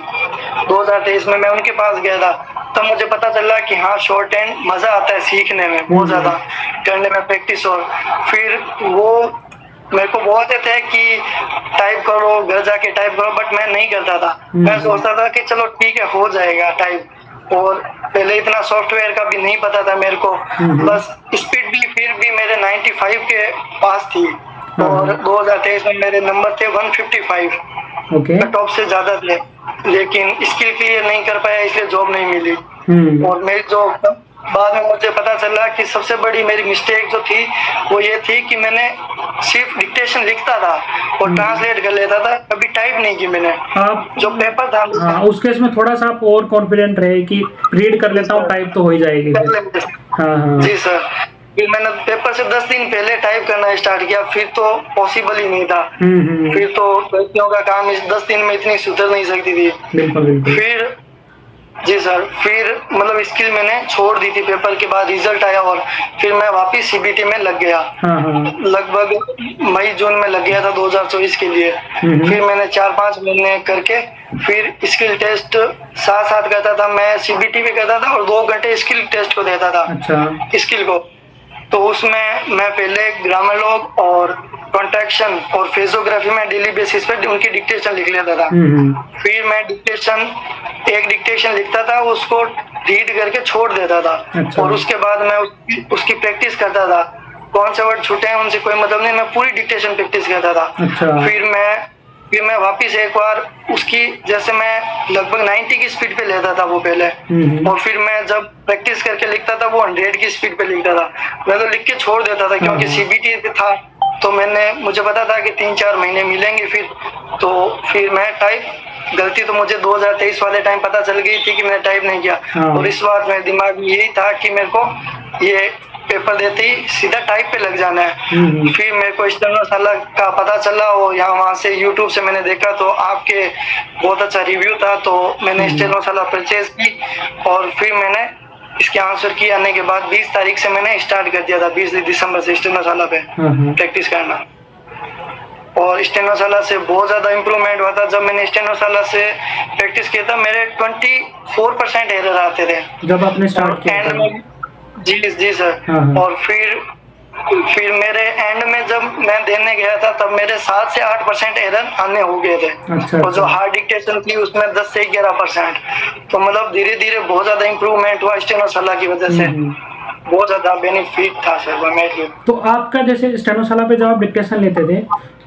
2023 में मैं उनके पास गया था, तब मुझे पता चला कि हाँ शॉर्ट हैंड मजा आता है सीखने में, बहुत ज्यादा करने में प्रैक्टिस। और फिर वो मेरे को बोलते थे कि टाइप करो, घर जाके टाइप करो, बट मैं नहीं करता था। मैं सोचता था कि चलो ठीक है हो जाएगा टाइप, और पहले इतना सॉफ्टवेयर का भी नहीं पता था मेरे को, बस स्पीड भी फिर भी मेरे 95 के पास थी, और 2023 में मेरे नंबर थे 155, कट ऑफ से ज्यादा थे, लेकिन स्किल क्लियर नहीं कर पाया इसलिए जॉब नहीं मिली। और मेरी जो बाद में मुझे पता चला कि सबसे बड़ी मेरी मिस्टेक जो थी वो ये थी कि मैंने सिर्फ डिक्टेशन लिखता था और ट्रांसलेट कर लेता था, कभी टाइप नहीं की मैंने। आप जो पेपर था उस केस में थोड़ा सा आप और कॉन्फिडेंट रहे कि रीड कर लेता हूँ, टाइप तो हो ही जाएगी। जी सर। फिर मैंने पेपर से 10 दिन पहले टाइप करना स्टार्ट किया, फिर तो पॉसिबल ही नहीं था। फिर तो लड़कियों का काम 10 दिन में इतनी सुधर नहीं सकती थी। फिर जी सर, फिर मतलब स्किल मैंने छोड़ दी थी पेपर के बाद, रिजल्ट आया और फिर मैं वापस सीबीटी में लग गया। लगभग मई जून में लग गया था 2024 के लिए। फिर मैंने 4-5 महीने करके फिर स्किल टेस्ट साथ करता था, मैं सीबीटी भी करता था और 2 घंटे स्किल टेस्ट को देता था। स्किल को तो उसमें मैं पहले ग्रामर लॉग और कॉन्ट्रैक्शन और फेजोग्राफी में डेली बेसिस पे उनकी डिक्टेशन लिख लेता था। फिर मैं एक डिक्टेशन लिखता था, उसको रीड करके छोड़ देता था। और उसके बाद मैं उसकी प्रैक्टिस करता था, कौन से वर्ड छूटे हैं उनसे कोई मतलब नहीं, मैं पूरी डिक्टेशन प्रैक्टिस करता था। फिर मैं वापिस एक बार उसकी, जैसे मैं लगभग 90 की स्पीड पे लेता था वो पहले, और फिर मैं जब प्रैक्टिस करके लिखता था वो 100 की स्पीड पे लिखता था। मैं तो लिख के छोड़ देता था क्योंकि सीबीटी था, तो मुझे पता था कि 3-4 महीने मिलेंगे फिर मैं टाइप गलती तो मुझे 2023 वाले टाइम पता चल गई थी कि मैंने टाइप नहीं किया। और इस बार मेरे दिमाग में यही था कि मेरे को ये पेपर देते ही सीधा टाइप पे लग जाना है। फिर मेरे को स्टेनोसाला का पता चला और यहाँ वहाँ से यूट्यूब से मैंने देखा तो आपके बहुत अच्छा रिव्यू था, तो मैंने स्टेनोसाला परचेज की और फिर मैंने इसके आंसर की आने के बाद 20 तारीख से मैंने स्टार्ट कर दिया था, 20 दिसंबर से स्टेनोसाला पे प्रैक्टिस करना। और स्टेनोसाला से बहुत ज़्यादा इम्प्रूवमेंट हुआ था। जब मैंने स्टेनोसाला से प्रैक्टिस किया था मेरे 24% एरर आते थे जब आपने स्टार्ट किया था। जी सर। और फिर मेरे एंड में जब मैं देने गया था तब मेरे 7 से 8% एरर आने हो गए थे। अच्छा, और जो हार्ड डिक्टेशन थी उसमें 10 से 11%। तो मतलब धीरे धीरे बहुत ज्यादा इम्प्रूवमेंट हुआ स्टेनोसाला की वजह से। बहुत ज्यादा बेनिफिट था सर मेरे लिए। तो आपका जैसे स्टेनोसाला पे जब आप डिक्टेशन लेते थे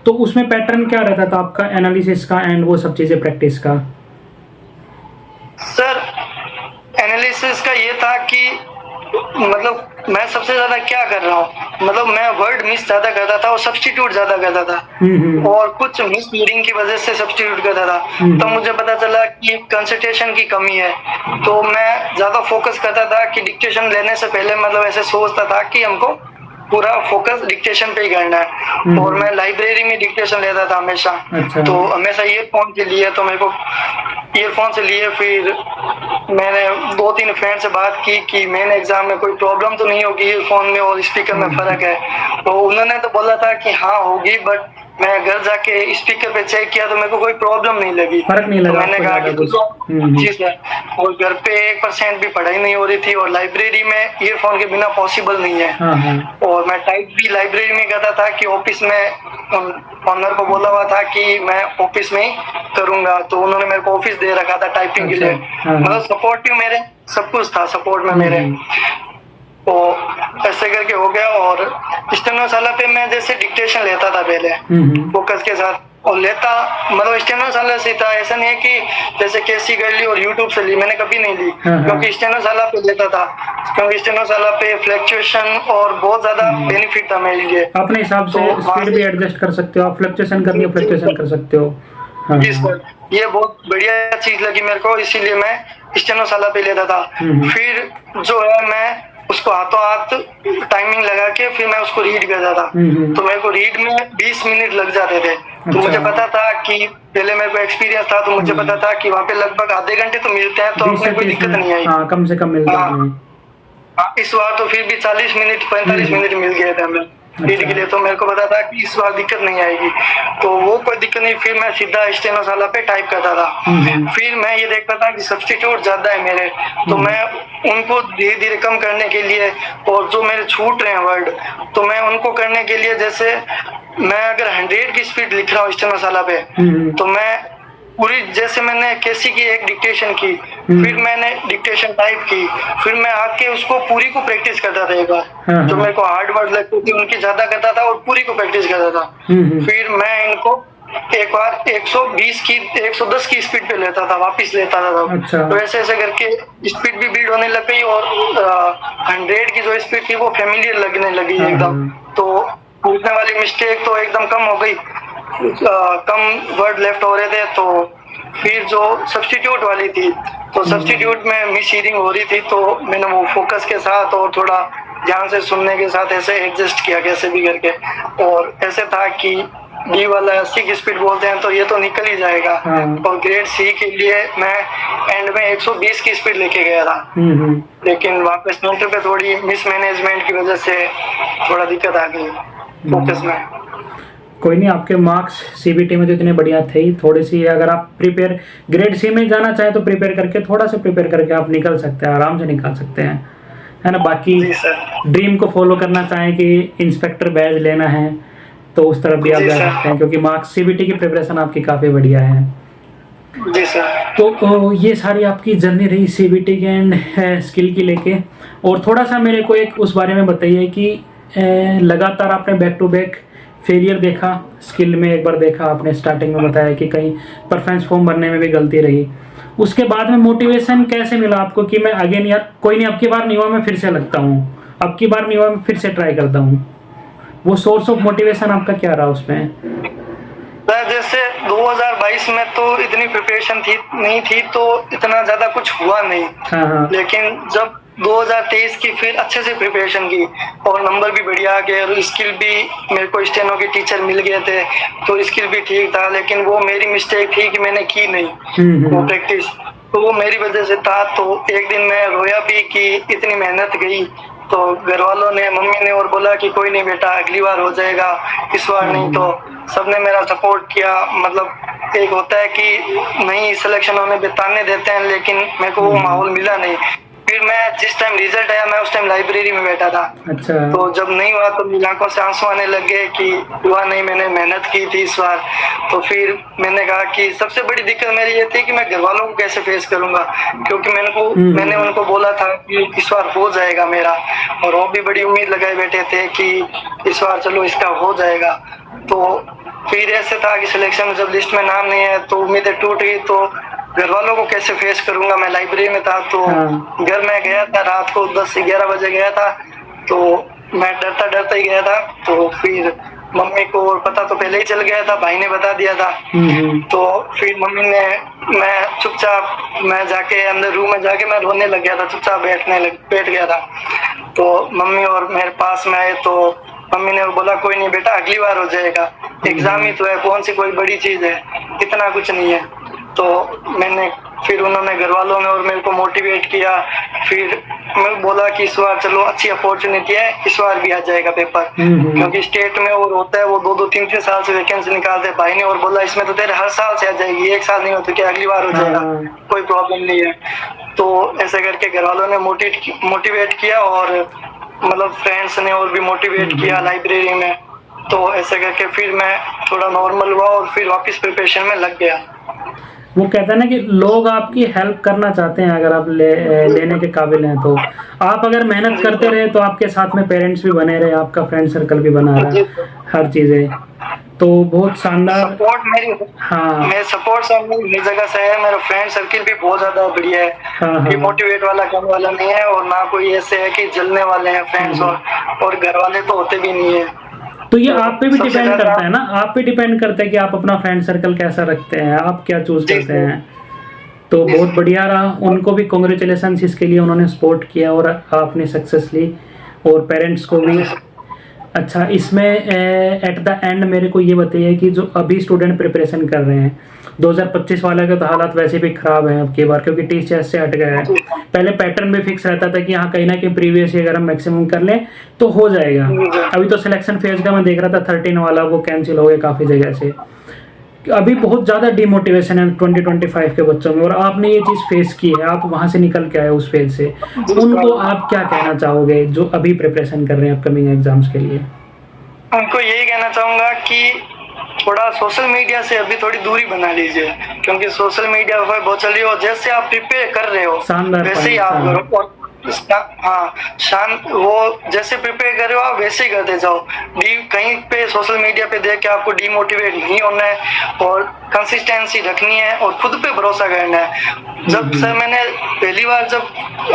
तो उसमें पैटर्न क्या रहता था आपका, एनालिसिस का एंड वो सब चीजें प्रैक्टिस का? सर एनालिसिस का ये था कि मतलब मैं सबसे ज्यादा क्या कर रहा हूँ, मतलब मैं वर्ड मिस ज्यादा करता था और सब्स्टिट्यूट ज्यादा करता था और कुछ मिस रीडिंग की वजह से सब्स्टिट्यूट करता था। तो मुझे पता चला कि कंसंट्रेशन की कमी है, तो मैं ज्यादा फोकस करता था कि डिक्टेशन लेने से पहले मतलब ऐसे सोचता था कि हमको पूरा फोकस डिक्टेशन पे ही करना है। और मैं लाइब्रेरी में डिक्टेशन लेता था हमेशा। अच्छा। तो हमेशा ईयरफोन से लिए, तो मेरे को ईयरफोन से लिए। फिर मैंने 2-3 फ्रेंड से बात की कि मेन एग्जाम में कोई प्रॉब्लम तो नहीं होगी, ईयरफोन में और स्पीकर में फर्क है। तो उन्होंने तो बोला था कि हाँ होगी, बट मैं घर जाके स्पीकर पे चेक किया तो मेरे को कोई प्रॉब्लम नहीं लगी। फर्क नहीं लगा। तो मैंने कहा कि जी सर। और घर पे 1% भी पढ़ाई नहीं हो रही थी और लाइब्रेरी में ईयरफोन के बिना पॉसिबल नहीं है। और मैं टाइप भी लाइब्रेरी में करता था कि ऑफिस में ऑनर को बोला हुआ था कि मैं ऑफिस में ही करूंगा, तो उन्होंने मेरे को ऑफिस दे रखा था टाइपिंग के लिए। मतलब सपोर्टिव मेरे सब कुछ था सपोर्ट में मेरे। तो ऐसे करके हो गया। और स्टेनोसाला पे मैं जैसे डिक्टेशन लेता था पहले फोकस के साथ और लेता, मतलब स्टेनोसाला से था। ऐसा नहीं है कि जैसे कैसी कर ली और यूट्यूब से ली, मैंने कभी नहीं ली क्योंकि स्टेनोसाला पे लेता था। क्योंकि स्टेनोसाला पे फ्लक्चुएशन और बहुत ज्यादा बेनिफिट था मेरे लिए। अपने हिसाब से स्पीड भी एडजस्ट कर सकते हो आप, फ्लक्चुएशन करनी है फ्लक्चुएशन कर सकते हो। जी सर, ये बहुत बढ़िया चीज लगी मेरे को, इसीलिए मैं स्टेनोसाला पे लेता था। फिर जो है मैं उसको हाथों हाथ टाइमिंग लगा के फिर मैं उसको रीड करता था। तो मेरे को रीड में 20 मिनट लग जाते थे। तो मुझे पता था कि पहले मेरे को एक्सपीरियंस था, तो मुझे पता था कि वहाँ पे लगभग आधे घंटे तो मिलते हैं, तो अपने कोई दिक्कत नहीं आई। कम से कम मिलते हैं। इस बार तो फिर भी 40 मिनट 45 मिनट मिल गए थे हमें रीड के लिए। तो मेरे को पता था कि इस बार दिक्कत नहीं आएगी, तो वो कोई दिक्कत नहीं। फिर मैं सीधा स्टेनोसाला पे टाइप करता था। फिर मैं ये देखता था कि सब्स्टिट्यूट ज्यादा है मेरे, तो मैं उनको धीरे धीरे कम करने के लिए, और जो मेरे छूट रहे हैं वर्ड, तो मैं उनको करने के लिए, जैसे मैं अगर 100 की स्पीड लिख रहा हूँ स्टेनोसाला पे, तो मैं पूरी, जैसे मैंने कैसी की एक डिक्टेशन की, फिर मैंने डिक्टेशन टाइप की, फिर मैं आके उसको पूरी को प्रैक्टिस करता था। एक बार जो मेरे को हार्ड वर्ड लगती थी उनकी ज्यादा करता था और पूरी को प्रैक्टिस करता था। फिर मैं इनको एक बार 120 की 110 की स्पीड पे लेता था, वापस लेता था। अच्छा। तो ऐसे ऐसे करके स्पीड भी बिल्ड होने लग गई और 100 की जो स्पीड थी वो फेमिलियर लगने लगी एकदम। तो पूछने वाली मिस्टेक तो एकदम कम हो गई, कम वर्ड लेफ्ट हो रहे थे। तो फिर जो सब्स्टिट्यूट वाली थी, तो सब्स्टिट्यूट में मिस रीडिंग हो रही थी, तो मैंने वो फोकस के साथ और थोड़ा ध्यान से सुनने के साथ ऐसे एडजस्ट किया कैसे भी करके। और ऐसे था कि डी वाला 80 की स्पीड बोलते हैं तो ये तो निकल ही जाएगा। और ग्रेड सी के लिए मैं एंड में 120 की स्पीड लेके गया था। लेकिन वापस सेंटर पे थोड़ी मिसमैनेजमेंट की वजह से थोड़ा दिक्कत आ गई फोकस में। कोई नहीं, आपके मार्क्स सीबीटी में जो इतने बढ़िया थे, थोड़ी सी अगर आप प्रिपेयर ग्रेड सी में जाना चाहें तो प्रिपेयर करके, थोड़ा सा प्रिपेयर करके आप निकल सकते हैं, आराम से निकाल सकते हैं, है ना। बाकी ड्रीम को फॉलो करना चाहें कि इंस्पेक्टर बैज लेना है तो उस तरफ भी आप जा सकते हैं, क्योंकि मार्क्स सीबीटी की प्रिपरेशन आपकी काफ़ी बढ़िया है। जी सर। तो ये सारी आपकी जर्नी रही सीबीटी के एंड स्किल की लेके। और थोड़ा सा मेरे को एक उस बारे में बताइए कि लगातार आपने बैक टू बैक फेलियर देखा, स्किल में एक बार देखा आपने, स्टार्टिंग में बताया कि कहीं परफॉर्मेंस फॉर्म भरने में भी गलती रही, उसके बाद में मोटिवेशन कैसे मिला आपको कि मैं अगेन यार कोई नहीं, अब की बार नहीं हुआ मैं फिर से लगता हूँ, अब की बार नहीं हुआ मैं फिर से ट्राई करता हूँ, वो सोर्स ऑफ मोटिवेशन आपका क्या रहा उसमें? सर जैसे 2022 में तो इतनी प्रिपरेशन नहीं थी, तो इतना ज्यादा कुछ हुआ नहीं। हाँ। लेकिन जब 2023 की फिर अच्छे से प्रिपरेशन की और नंबर भी बढ़िया आ गए और स्किल भी, मेरे को स्टेनो के टीचर मिल गए थे तो स्किल भी ठीक था, लेकिन वो मेरी मिस्टेक थी कि मैंने की नहीं वो प्रैक्टिस, तो वो मेरी वजह से था। तो एक दिन मैं रोया भी कि इतनी मेहनत गई, तो घर वालों ने, मम्मी ने और बोला कि कोई नहीं बेटा, अगली बार हो जाएगा, इस बार नहीं। तो सबने मेरा सपोर्ट किया। मतलब एक होता है कि नहीं सिलेक्शन होने पे ताने देते हैं, लेकिन मेरे को वो माहौल मिला नहीं। फिर मैं जिस टाइम रिजल्ट आया मैं उस टाइम लाइब्रेरी में बैठा था। अच्छा। तो जब नहीं हुआ तो मेरी आंखों से आंसू आने लग गए कि हुआ नहीं, मैंने मेहनत की थी इस बार। तो फिर मैंने कहा कि सबसे बड़ी दिक्कत मेरी ये थी कि मैं घर वालों को कैसे फेस करूंगा, क्योंकि मैंने उनको बोला था कि इस बार हो जाएगा मेरा, और वो भी बड़ी उम्मीद लगाए बैठे थे कि इस बार चलो इसका हो जाएगा। तो फिर ऐसे था कि सिलेक्शन में जब लिस्ट में नाम नहीं है तो उम्मीदें टूट गई। तो घर वालों को कैसे फेस करूंगा, मैं लाइब्रेरी में था तो घर में गया था, रात को 10 से 11 बजे गया था, तो मैं डरता ही गया था। तो फिर मम्मी को पता तो पहले ही चल गया था, भाई ने बता दिया था। तो फिर मम्मी ने, मैं जाके अंदर रूम में जाके मैं रोने लग गया था, चुपचाप बैठ गया था। तो मम्मी और मेरे पास में आए तो मम्मी ने बोला कोई नहीं बेटा, अगली बार हो जाएगा, एग्जाम ही तो है, कौन सी कोई बड़ी चीज है, इतना कुछ नहीं है। तो फिर उन्होंने, घर वालों ने और मेरे को मोटिवेट किया। फिर मैं बोला कि इस बार चलो अच्छी अपॉर्चुनिटी है, इस बार भी आ जाएगा पेपर, क्योंकि स्टेट में और होता है वो 2-3 साल से वैकेंसी निकालते हैं। भाई ने और बोला इसमें तो तेरे हर साल से आ जाएगी, एक साल नहीं हो तो क्या अगली बार हो जाएगा, कोई प्रॉब्लम नहीं है। तो ऐसे करके घर वालों ने मोटिवेट किया और मतलब फ्रेंड्स ने और भी मोटिवेट किया लाइब्रेरी में। तो ऐसे करके फिर मैं थोड़ा नॉर्मल हुआ और फिर वापस प्रिपरेशन में लग गया। वो कहते हैं ना कि लोग आपकी हेल्प करना चाहते हैं, अगर आप लेने के काबिल हैं तो। आप अगर मेहनत करते रहे तो आपके साथ में पेरेंट्स भी बने रहे, आपका फ्रेंड सर्कल भी बना रहा, हर चीजें तो बहुत शानदार सपोर्ट मेरी। हाँ, मेरे सपोर्ट सब मेरी जगह से है, मेरा फ्रेंड सर्किल भी बहुत ज्यादा बढ़िया है। हाँ। मोटिवेट वाला करने वाला नहीं है, और ना कोई ऐसे है कि जलने वाले हैं फ्रेंड्स, और घर वाले तो होते भी नहीं है। तो ये आप पे भी डिपेंड करता है ना, आप पे डिपेंड करता है कि आप अपना फ्रेंड सर्कल कैसा रखते हैं, आप क्या चूज करते हैं। तो बहुत बढ़िया रहा, उनको भी कांग्रेचुलेशन इसके लिए, उन्होंने सपोर्ट किया और आपने सक्सेस ली, और पेरेंट्स को भी। अच्छा, इसमें एट द एंड मेरे को ये बताइए कि जो अभी स्टूडेंट प्रिपरेशन कर रहे हैं, 2025 वाले का तो हालात वैसे भी खराब है अब की बार, क्योंकि टीचर्स से हट गया है। पहले पैटर्न भी फिक्स रहता था कि यहाँ कहीं ना कहीं प्रीवियस अगर हम मैक्सिमम कर लें तो हो जाएगा। अभी तो सिलेक्शन फेज का मैं देख रहा था 13 वाला, वो कैंसिल हो गया काफ़ी जगह से। अभी बहुत ज़्यादा डिमोटिवेशन है 2025 के बच्चों में, और आपने ये चीज़ फेस की है, आप वहाँ से निकल के आए उस फेज से। उनको आप क्या कहना चाहोगे जो अभी प्रिपरेशन कर रहे हैं अपकमिंग एग्जाम्स के लिए? उनको यही कहना चाहूंगा कि थोड़ा सोशल मीडिया से अभी थोड़ी दूरी बना लीजिए, क्योंकि सोशल मीडिया पर बहुत चल रही हो, जैसे आप प्रिपेयर कर रहे हो वैसे ही आप करो। और वो जैसे प्रिपेयर कर रहे हो आप वैसे ही करते जाओ। कहीं पे सोशल मीडिया पे देख के आपको डिमोटिवेट नहीं होना है, और कंसिस्टेंसी रखनी है, और खुद पे भरोसा करना है। जब से मैंने पहली बार जब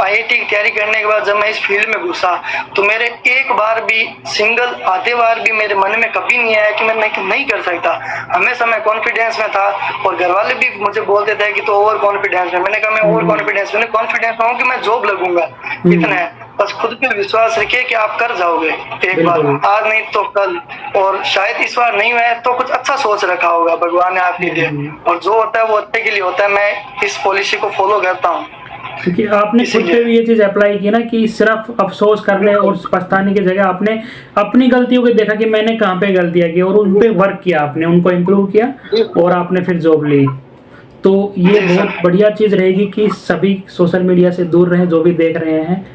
आईआईटी की तैयारी करने के बाद जब मैं इस फील्ड में घुसा, तो मेरे एक बार भी आधे बार भी मेरे मन में कभी नहीं आया कि मैं नहीं कर सकता। हमेशा मैं कॉन्फिडेंस में था, और घर वाले भी मुझे बोलते थे कि तो ओवर कॉन्फिडेंस में। मैंने कहा मैं ओवर कॉन्फिडेंस में में हूँ कि मैं जॉब लगूंगा, इतना है। बस खुद पे विश्वास रखिए कि आप कर जाओगे एक बार, आज नहीं तो कल, और शायद इस बार नहीं हुआ तो कुछ अच्छा सोच रखा होगा भगवान ने आपके लिए, और जो होता है वो अच्छे के लिए होता है। मैं इस पॉलिसी को फॉलो करता हूँ, क्योंकि आपने खुद पे भी ये चीज अप्लाई की ना, कि सिर्फ अफसोस करने और पछताने की जगह आपने अपनी गलतियों को देखा कि मैंने कहाँ पे गलतियां की, और उन पे वर्क किया, आपने उनको इम्प्रूव किया, और आपने फिर जॉब ली। तो ये बहुत बढ़िया चीज रहेगी कि सभी सोशल मीडिया से दूर रहें, जो भी देख रहे हैं,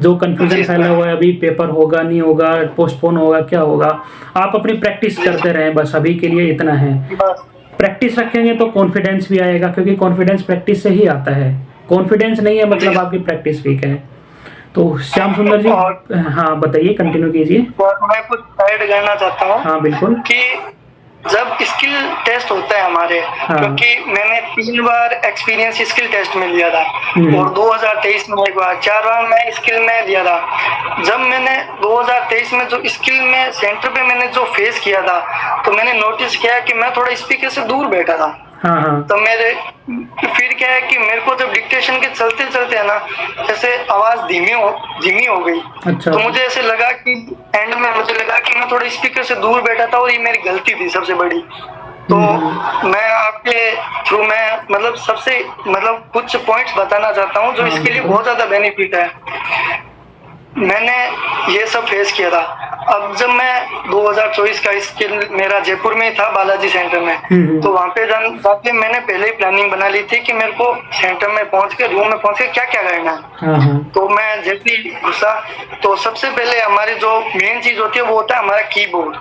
जो कंफ्यूजन फैला हुआ है अभी, पेपर होगा नहीं होगा, पोस्टपोन होगा क्या होगा, आप अपनी प्रैक्टिस करते रहें, बस अभी के लिए इतना है। प्रैक्टिस रखेंगे तो कॉन्फिडेंस भी आएगा, क्योंकि कॉन्फिडेंस प्रैक्टिस से ही आता है। कॉन्फिडेंस नहीं है मतलब आपकी प्रैक्टिस वीक है। तो श्याम सुंदर जी, हाँ बताइए, कंटिन्यू कीजिए। मैं कुछ ऐड करना चाहता हूँ। हाँ बिल्कुल। कि जब स्किल टेस्ट होता है हमारे, हाँ। क्योंकि मैंने 3 बार एक्सपीरियंस स्किल टेस्ट में लिया था और 2023 में एक बार, 4 बार मैं स्किल में दिया था। जब मैंने 2023 में जो स्किल में सेंटर पे मैंने जो फेस किया था, तो मैंने नोटिस किया कि मैं थोड़ा स्पीकर से दूर बैठा था। हाँ हाँ तो फिर क्या है कि मेरे को जब डिक्टेशन के चलते चलते है ना, जैसे आवाज धीमी हो गई। अच्छा। तो मुझे ऐसे लगा कि एंड में मुझे लगा कि मैं थोड़ा स्पीकर से दूर बैठा था और ये मेरी गलती थी सबसे बड़ी। तो मैं आपके थ्रू मैं मतलब सबसे मतलब कुछ पॉइंट्स बताना चाहता हूँ जो इसके लिए बहुत ज्यादा बेनिफिट है। मैंने ये सब फेस किया था। अब जब मैं 2024 का स्किल मेरा जयपुर में था, बालाजी सेंटर में, तो वहाँ पे जाके मैंने पहले ही प्लानिंग बना ली थी कि मेरे को सेंटर में पहुँच के रूम में पहुँच के क्या क्या करना है। तो मैं जैसे ही घुसा तो सबसे पहले हमारी जो मेन चीज होती है वो होता है हमारा कीबोर्ड।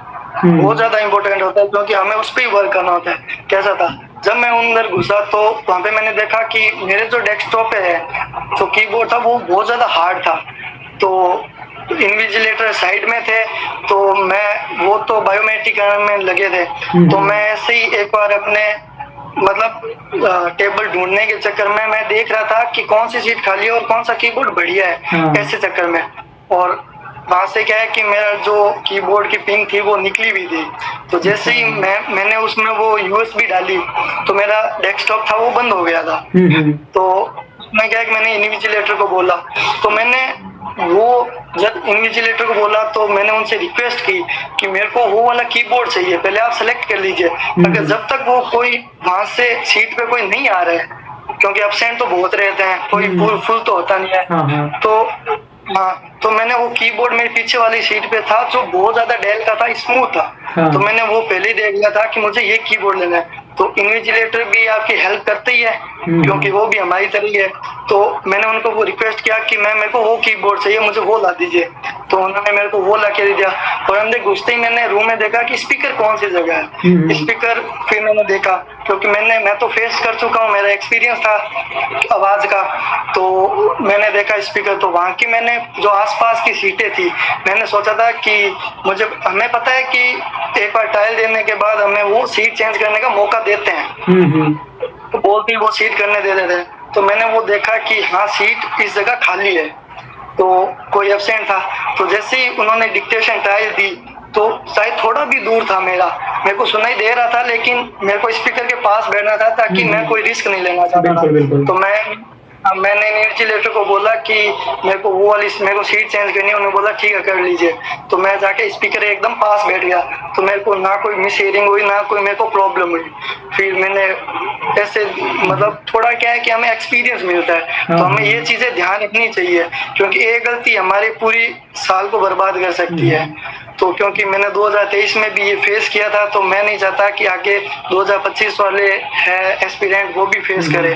बहुत ज्यादा इंपॉर्टेंट होता है क्योंकि हमें उस पर ही वर्क करना होता है। कैसा था, जब मैं अंदर घुसा तो वहाँ पे मैंने देखा कि मेरे जो डेस्कटॉप है जो कीबोर्ड था वो बहुत ज्यादा हार्ड था। तो इन्विजिलेटर साइड में थे, तो मैं वो तो बायोमेट्रिक में लगे थे। तो मैं ऐसे ही एक बार अपने मतलब टेबल ढूंढने के चक्कर में मैं देख रहा था कि कौन सी सीट खाली है और कौन सा कीबोर्ड बढ़िया है, ऐसे चक्कर में। और वहां से क्या है कि मेरा जो कीबोर्ड की पिन थी वो निकली हुई थी। तो जैसे ही मैंने उसमें वो यूएसबी डाली तो मेरा डेस्कटॉप था वो बंद हो गया था। तो उसमें क्या है कि मैंने इन्विजिलेटर को बोला, तो मैंने वो जब इन्विजिलेटर को बोला तो मैंने उनसे रिक्वेस्ट की कि मेरे को वो वाला कीबोर्ड चाहिए, पहले आप सेलेक्ट कर लीजिए। अगर जब तक वो कोई वहां से सीट पे कोई नहीं आ रहा है, क्योंकि एब्सेंट तो बहुत रहते हैं, कोई फुल तो होता नहीं है। तो मैंने वो कीबोर्ड मेरे पीछे वाली सीट पे था जो बहुत ज्यादा डेल का था, स्मूथ था। तो मैंने वो पहले ही देख लिया था कि मुझे ये कीबोर्ड लेना है। तो इन्विजिलेटर भी आपकी हेल्प करते ही है क्योंकि वो भी हमारी तरह ही है। तो मैंने उनको वो रिक्वेस्ट किया कि मेरे को वो कीबोर्ड चाहिए, मुझे वो ला दीजिए। तो उन्होंने मेरे को वो ला के दे दिया। और अंदर घुसते ही मैंने रूम में देखा कि स्पीकर कौन सी जगह है। स्पीकर फिर मैंने देखा क्योंकि मैं तो फेस कर चुका हूँ, मेरा एक्सपीरियंस था आवाज का। तो मैंने देखा स्पीकर, तो वहाँ की मैंने जो आसपास की सीटें थी, मैंने सोचा था कि हमें पता है कि एक बार ट्रायल देने के बाद हमें वो सीट चेंज करने का मौका देते हैं। तो बोलते ही वो सीट करने दे देते हैं। तो मैंने वो देखा कि हाँ सीट इस जगह खाली है, तो कोई एब्सेंट था। तो जैसे ही उन्होंने डिक्टेशन ट्रायल दी तो शायद थोड़ा भी दूर था, मेरे को सुनाई दे रहा था, लेकिन मेरे को स्पीकर के पास बैठना था ताकि मैं कोई रिस्क नहीं लेना चाहता था। तो मैंने इन्विजिलेटर को बोला कि मेरे को सीट चेंज करनी है। उन्होंने बोला ठीक है कर लीजिए। तो मैं जाके स्पीकर एकदम पास बैठ गया, तो मेरे को ना कोई मिस हियरिंग हुई, ना कोई मेरे को प्रॉब्लम हुई। फिर मैंने ऐसे मतलब थोड़ा क्या है कि हमें एक्सपीरियंस मिलता है, तो हमें ये चीजें ध्यान रखनी चाहिए क्योंकि एक गलती हमारी पूरी साल को बर्बाद कर सकती है। तो क्योंकि मैंने 2023 में भी ये फेस किया था, तो मैं नहीं चाहता कि आगे 2025 वाले है एस्पिरेंट वो भी फेस करे।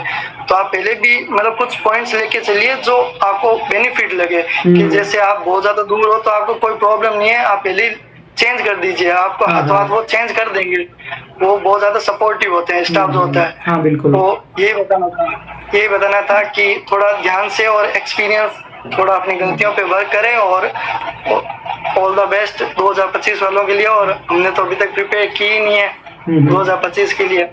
तो आप पहले भी मतलब कुछ पॉइंट्स लेके चलिए जो आपको बेनिफिट लगे कि जैसे आप बहुत ज्यादा दूर हो तो आपको कोई प्रॉब्लम नहीं है, आप पहले चेंज कर दीजिए, आपको हाथों वो चेंज कर देंगे। वो बहुत ज्यादा सपोर्टिव होते हैं, स्टाफ जो होता है। हाँ बिल्कुल। तो ये बताना था कि थोड़ा ध्यान से और एक्सपीरियंस थोड़ा अपनी गलतियों पे वर्क करें। और ऑल द बेस्ट 2025 वालों के लिए। और हमने तो अभी तक प्रिपेयर की ही नहीं है 2025 के लिए।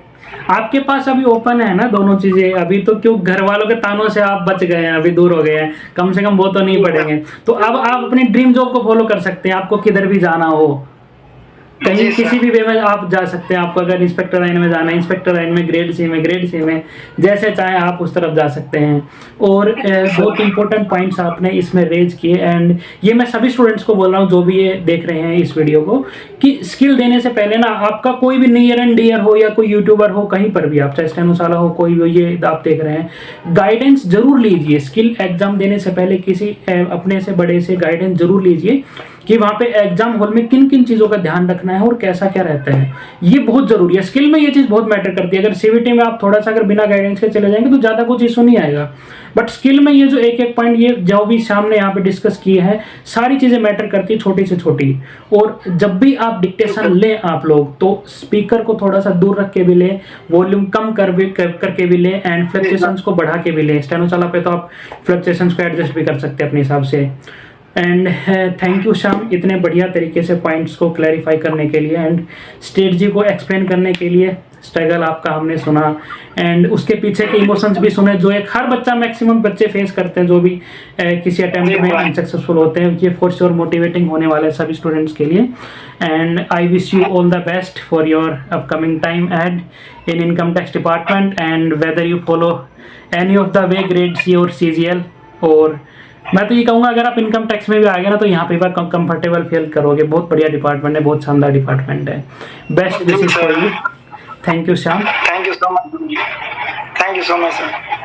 आपके पास अभी ओपन है ना दोनों चीजें, अभी तो क्यों घर वालों के तानों से आप बच गए हैं, अभी दूर हो गए हैं, कम से कम वो तो नहीं पड़ेंगे। तो अब आप अपनी ड्रीम जॉब को फॉलो कर सकते हैं, आपको किधर भी जाना हो, कहीं किसी भी वे में आप जा सकते हैं। आपको अगर इंस्पेक्टर लाइन में जाना है, इंस्पेक्टर लाइन में ग्रेड सी में जैसे चाहे आप उस तरफ जा सकते हैं। और बहुत इंपॉर्टेंट पॉइंट्स आपने इसमें रेज किए, एंड ये मैं सभी स्टूडेंट्स को बोल रहा हूँ जो भी ये देख रहे हैं इस वीडियो को, कि स्किल देने से पहले ना आपका कोई भी नियर एंड डियर हो या कोई यूट्यूबर हो, कहीं पर भी आप चाहे स्टेनोसाला हो, कोई भी ये आप देख रहे हैं, गाइडेंस जरूर लीजिए। स्किल एग्जाम देने से पहले किसी अपने से बड़े से गाइडेंस जरूर लीजिए कि वहाँ पे एग्जाम हॉल में किन किन चीज़ों का ध्यान रखना है और कैसा क्या रहता है। ये बहुत जरूरी है, स्किल में ये चीज़ बहुत मैटर करती है। अगर सीवीटी में आप थोड़ा सा अगर बिना गाइडेंस के चले जाएंगे तो ज़्यादा कुछ इशू नहीं आएगा, बट स्किल में ये जो एक एक पॉइंट ये जो भी सामने यहाँ पे डिस्कस किए हैं, सारी चीज़ें मैटर करती है, छोटी से छोटी। और जब भी आप डिक्टेशन लें आप लोग, तो स्पीकर को थोड़ा सा दूर रख के भी लें, वॉल्यूम कम करके भी लें, एंड फ्लक्चुएशंस को बढ़ा के भी लें। स्टेनोसाला पे तो आप फ्लक्चुएशंस को एडजस्ट भी कर सकते हैं अपने हिसाब से। एंड थैंक यू श्याम, इतने बढ़िया तरीके से पॉइंट्स को क्लैरिफाई करने के लिए एंड स्ट्रेटजी को एक्सप्लेन करने के लिए। स्ट्रगल आपका हमने सुना एंड उसके पीछे के इमोशंस भी सुने, जो एक हर बच्चा, मैक्सिमम बच्चे फेस करते हैं जो भी किसी अटेम्प्ट में अनसक्सेसफुल होते हैं। ये फॉर श्योर मोटिवेटिंग होने वाले सभी स्टूडेंट्स के लिए। And I wish you all the best for your upcoming time ahead in income tax department and whether you follow any of the way grade C और CGL। और मैं तो ये कहूँगा अगर आप इनकम टैक्स में भी आ गए ना तो यहाँ पे बार कंफर्टेबल फील करोगे। बहुत बढ़िया डिपार्टमेंट है, बहुत शानदार डिपार्टमेंट है। Best wishes for you. Thank you Shyam. Thank you so much. Thank you so much sir.